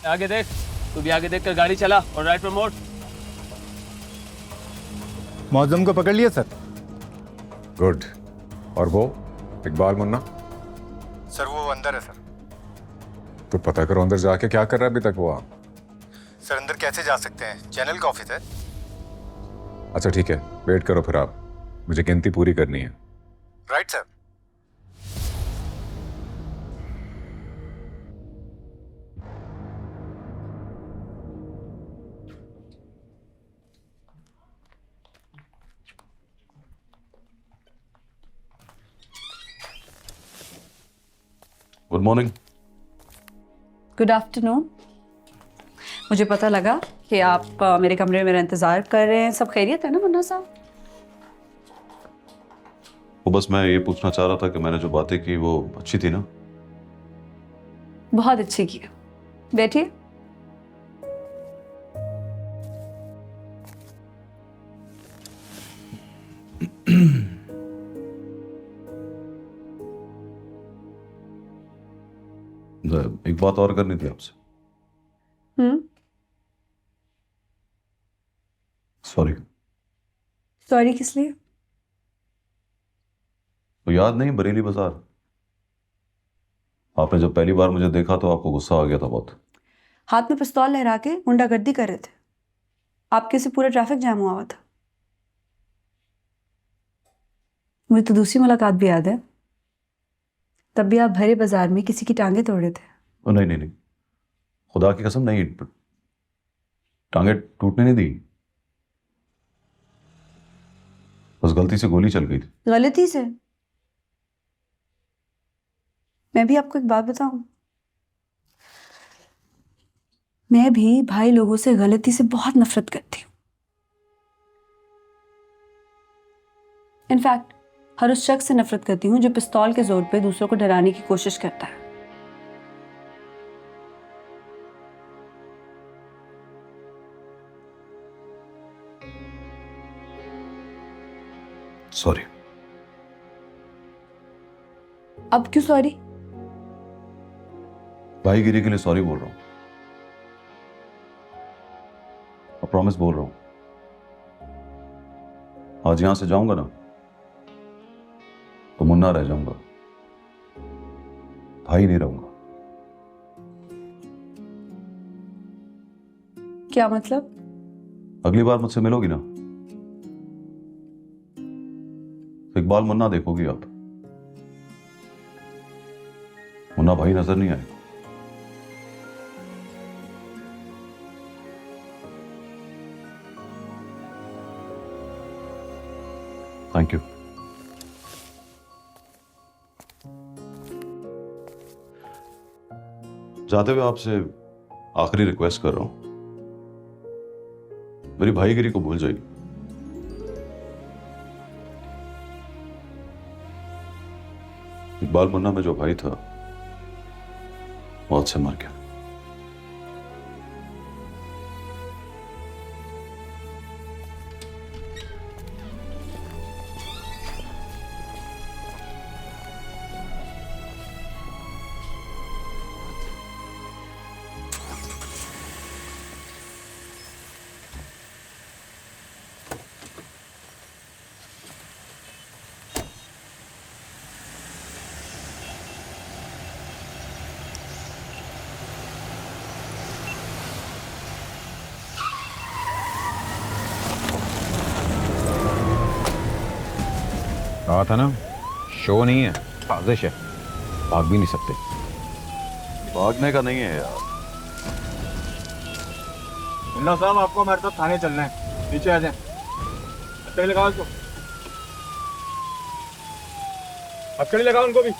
आगे देख, तू भी आगे देख कर गाड़ी चला और राइट पर मोड़। मौजम को पकड़ लिया सर। गुड। और वो इकबाल मुन्ना? सर वो अंदर है सर। तो पता करो अंदर जाके क्या कर रहा है अभी तक वो। सर अंदर कैसे जा सकते हैं, चैनल का ऑफिस है। अच्छा ठीक है, वेट करो फिर आप, मुझे गिनती पूरी करनी है। Right sir. Good morning. Good afternoon. मुझे पता लगा कि आप मेरे कमरे में मेरा इंतजार कर रहे हैं। सब खैरियत है ना मुन्ना साहब? वो बस मैं ये पूछना चाह रहा था कि मैंने जो बातें की वो अच्छी थी ना? बहुत अच्छी की। बैठिए। एक बात और करनी थी आपसे। सॉरी। सॉरी किस लिए? वो याद नहीं, बरेली बाजार आपने जब पहली बार मुझे देखा तो आपको गुस्सा आ गया था बहुत। हाथ में पिस्तौल लहरा के गुंडागर्दी कर रहे थे। आपके से पूरा ट्रैफिक जैम हुआ हुआ था। मुझे तो दूसरी मुलाकात भी याद है। तब भी आप भरे बाजार में किसी की टांगे तोड़ रहे थे। नहीं नहीं नहीं, खुदा की कसम नहीं, टांगे टूटने नहीं दी, बस गलती से गोली चल गई थी। गलती से? मैं भी आपको एक बात बताऊं, मैं भी भाई लोगों से गलती से बहुत नफरत करती हूँ। इनफैक्ट हर उस शख्स से नफरत करती हूँ जो पिस्तौल के जोर पे दूसरों को डराने की कोशिश करता है। सॉरी। अब क्यों सॉरी? भाईगिरी के लिए सॉरी बोल रहा हूं और प्रॉमिस बोल रहा हूं, आज यहां से जाऊंगा ना तो मुन्ना रह जाऊंगा, भाई नहीं रहूंगा। क्या मतलब? अगली बार मुझसे मिलोगी ना, इकबाल मुन्ना देखोगी आप, मुन्ना भाई नजर नहीं आएगा। Thank you. जाते हुए आपसे आखिरी रिक्वेस्ट कर रहा हूं, मेरी भाईगिरी को भूल जाइए। इकबाल मुन्ना में जो भाई था मौत से मर गया। कहा था ना, शो नहीं है, साजिश है। भाग भी नहीं सकते। भागने का नहीं है यार। मुन्ना साहब, आपको हमारे साथ थाने चलना है, नीचे आ जाएं। हथकड़ी लगाओ उसको, हथकड़ी लगाओ उनको भी।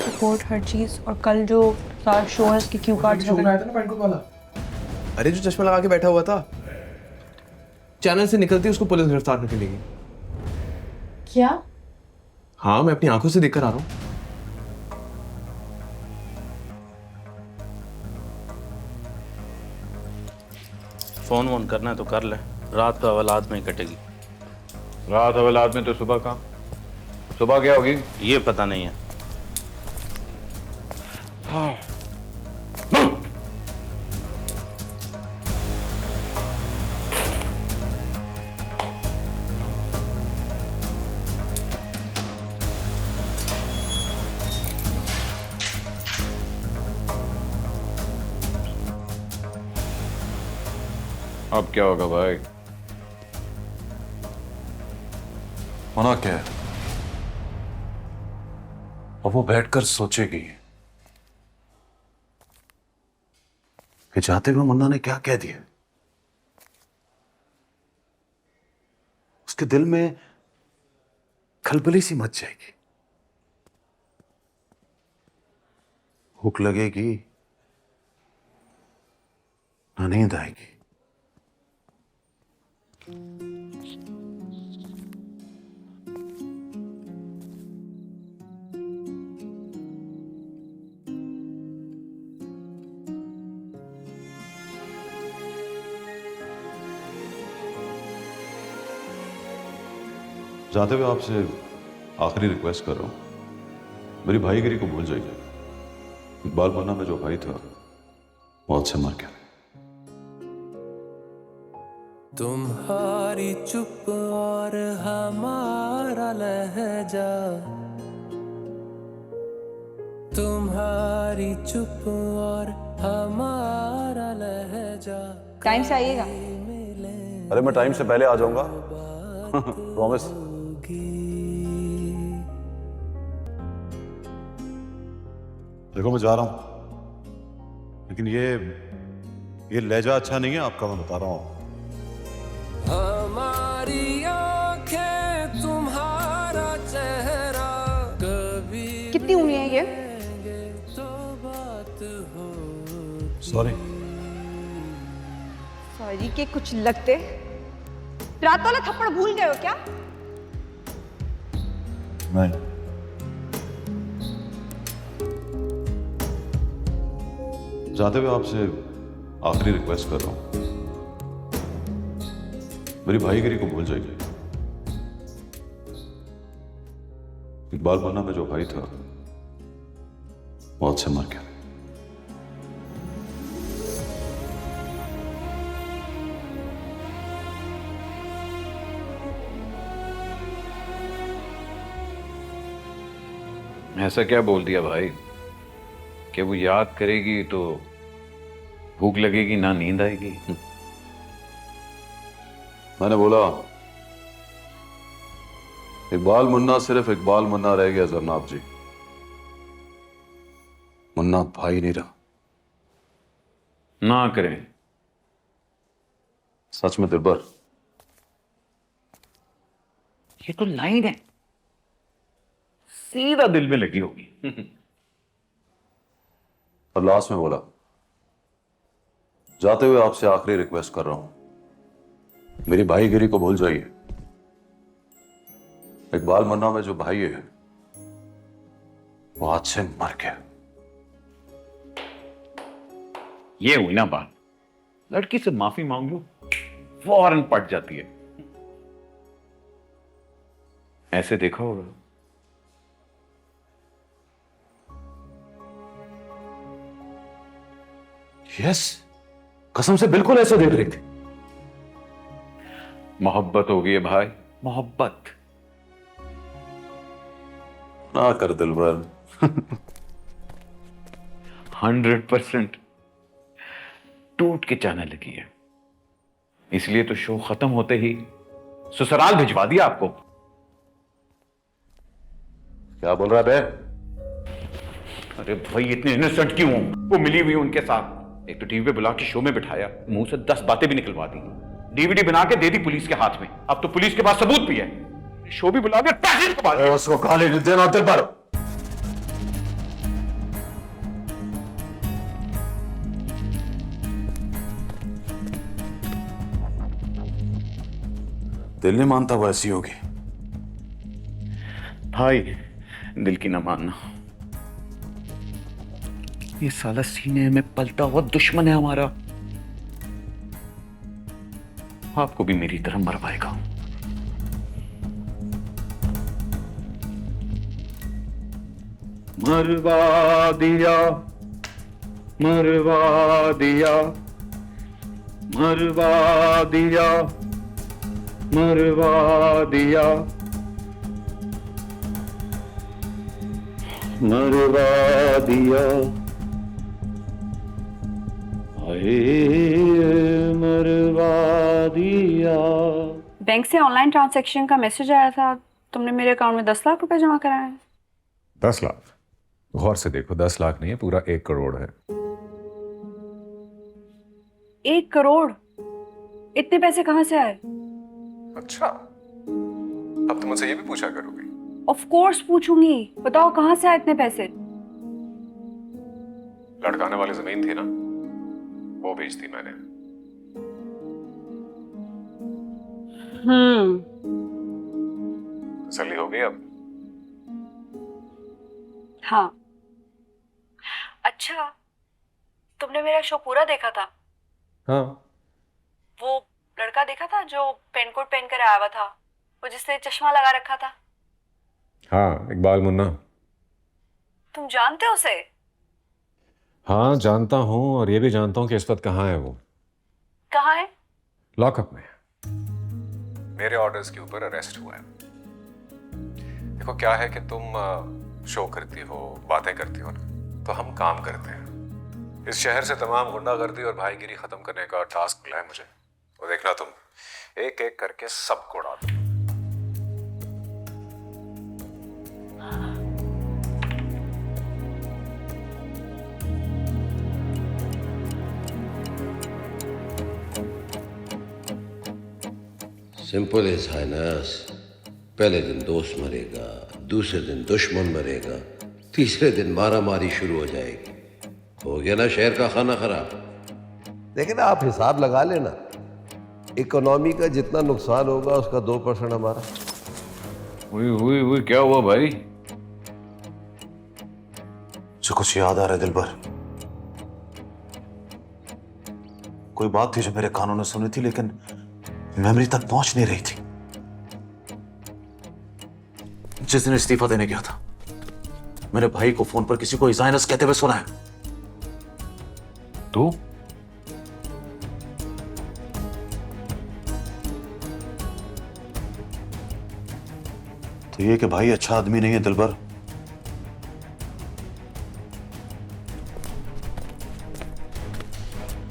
रिपोर्ट हर चीज, और कल जो सारा शो है उसके क्यू कार्ड्स वगैरह। अरे जो चश्मा लगा के बैठा हुआ था, चैनल से निकलती उसको पुलिस गिरफ्तार करके लेगी। क्या? हाँ, मैं अपनी आंखों से देखकर आ रहा हूँ। फोन वोन करना है तो कर ले, रात तो हवालात में ही कटेगी। रात हवालात में तो सुबह का, सुबह क्या होगी ये पता नहीं है। हाँ। अब क्या होगा भाई? होना क्या है, और वो बैठकर सोचेगी कि जाते हुए मुन्ना ने क्या कह दिया। उसके दिल में खलबली सी मच जाएगी। भूख लगेगी ना नींद आएगी। जाते हुए आपसे आखिरी रिक्वेस्ट कर रहा हूं, मेरी भाईगिरी को भूल जाइए। इकबाल मुन्ना में जो भाई था वो आज से मर गया। तुम्हारी चुप और हमारा लहजा, तुम्हारी चुप और हमारा लहजा। टाइम से आइएगा। अरे मैं टाइम से पहले आ जाऊंगा, प्रॉमिस। देखो मैं जा रहा हूं, लेकिन ये लहजा अच्छा नहीं है आपका, मैं बता रहा हूं। हमारी आंखें तुम्हारा चेहरा कभी कितनी उंगलियां ये? सॉरी। सॉरी के कुछ लगते। रात वाला थप्पड़ भूल गए हो क्या? नहीं। जाते हुए आपसे आखिरी रिक्वेस्ट कर रहा हूं, मेरी भाईगिरी को भूल जाइए। इकबाल मुन्ना में जो भाई था वो आज से मर गया। ऐसा क्या बोल दिया भाई कि वो याद करेगी तो भूख लगेगी ना नींद आएगी? मैंने बोला इकबाल मुन्ना सिर्फ इकबाल मुन्ना रह गया जरनाब जी, मुन्ना भाई नहीं रहा। ना करें। सच में दिलबर, ये तो लाइन है, सीधा दिल में लगी होगी। और लास्ट में बोला जाते हुए आपसे आखिरी रिक्वेस्ट कर रहा हूं, मेरी भाईगिरी को भूल जाइए। इकबाल मुन्ना में जो भाई है वो आज से मर गया। ये हुई ना बात, लड़की से माफी मांग लो फौरन पट जाती है। ऐसे देखा होगा। यस, कसम से बिल्कुल ऐसे देख रही थी। मोहब्बत हो गई है भाई, मोहब्बत। ना कर दिलबर। 100% टूट के जाने लगी है, इसलिए तो शो खत्म होते ही ससुराल भिजवा दिया आपको। क्या बोल रहा है बे? अरे भाई इतने इनोसेंट क्यों हो? वो मिली हुई उनके साथ, एक तो टीवी पे बुला के शो में बिठाया, मुंह से 10 बातें भी निकलवा दी, डीवीडी बना के दे दी पुलिस के हाथ में। अब तो पुलिस के पास सबूत भी है, शो भी बुला के पैसे कमा दिए। उसको गाली नहीं देना दिलबर। दिल नहीं मानता वो ऐसी होगी। भाई दिल की ना मानना, ये साला सीने में पलता हुआ दुश्मन है हमारा, आपको भी मेरी तरह मरवाएगा। मरवा दिया, मरवा दिया, मरवा दिया, मरवा दिया, मरवा दिया, मरवा दिया। बैंक से ऑनलाइन ट्रांजैक्शन का मैसेज आया था, तुमने मेरे अकाउंट में 10 लाख रुपए जमा कराए हैं। 10 लाख? गौर से देखो, 10 लाख नहीं है, पूरा 1 करोड़ है। 1 करोड़? इतने पैसे कहां से आए? अच्छा, अब तुम मुझसे ये भी पूछा करोगी? ऑफ कोर्स पूछूंगी, बताओ कहां से आए इतने पैसे? लड़काने वाली जमीन थी ना, वो बेच दी मैंने। तसल्ली हो गई अब? हाँ। अच्छा, तुमने मेरा शो पूरा देखा था? हाँ। वो लड़का देखा था जो पेनकोट पहन कर आया हुआ था, वो जिसने चश्मा लगा रखा था? हाँ, इकबाल मुन्ना। तुम जानते हो उसे? हाँ जानता हूँ, और ये भी जानता हूँ कि इस वक्त कहाँ है वो। कहाँ है? लॉकअप में। मेरे ऑर्डर्स के ऊपर अरेस्ट हुआ है। देखो क्या है कि तुम शो करती हो, बातें करती हो ना, तो हम काम करते हैं। इस शहर से तमाम गुंडागर्दी और भाईगिरी खत्म करने का टास्क मिला है मुझे। वो देखना तुम, एक एक करके सबको उड़ा दो। Simple is highness. पहले दिन दोस्त मरेगा, दूसरे दिन दुश्मन मरेगा, तीसरे दिन मारा मारी शुरू हो जाएगी। हो गया ना शहर का खाना खराब। लेकिन आप हिसाब लगा लेना, इकोनॉमी का जितना नुकसान होगा उसका 2% हमारा। हुई क्या हुआ भाई? जो कुछ याद आ रहा है दिलबर। कोई बात थी जो मेरे कानों ने सुनी थी, लेकिन मेमोरी तक पहुंच नहीं रही थी। जिस दिन इस्तीफा देने गया था, मेरे भाई को फोन पर किसी को इजाइनस कहते हुए सुना है। तो ये कि भाई अच्छा आदमी नहीं है दिलबर।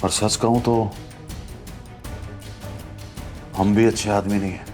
और सच कहूं तो हम भी अच्छे आदमी नहीं है।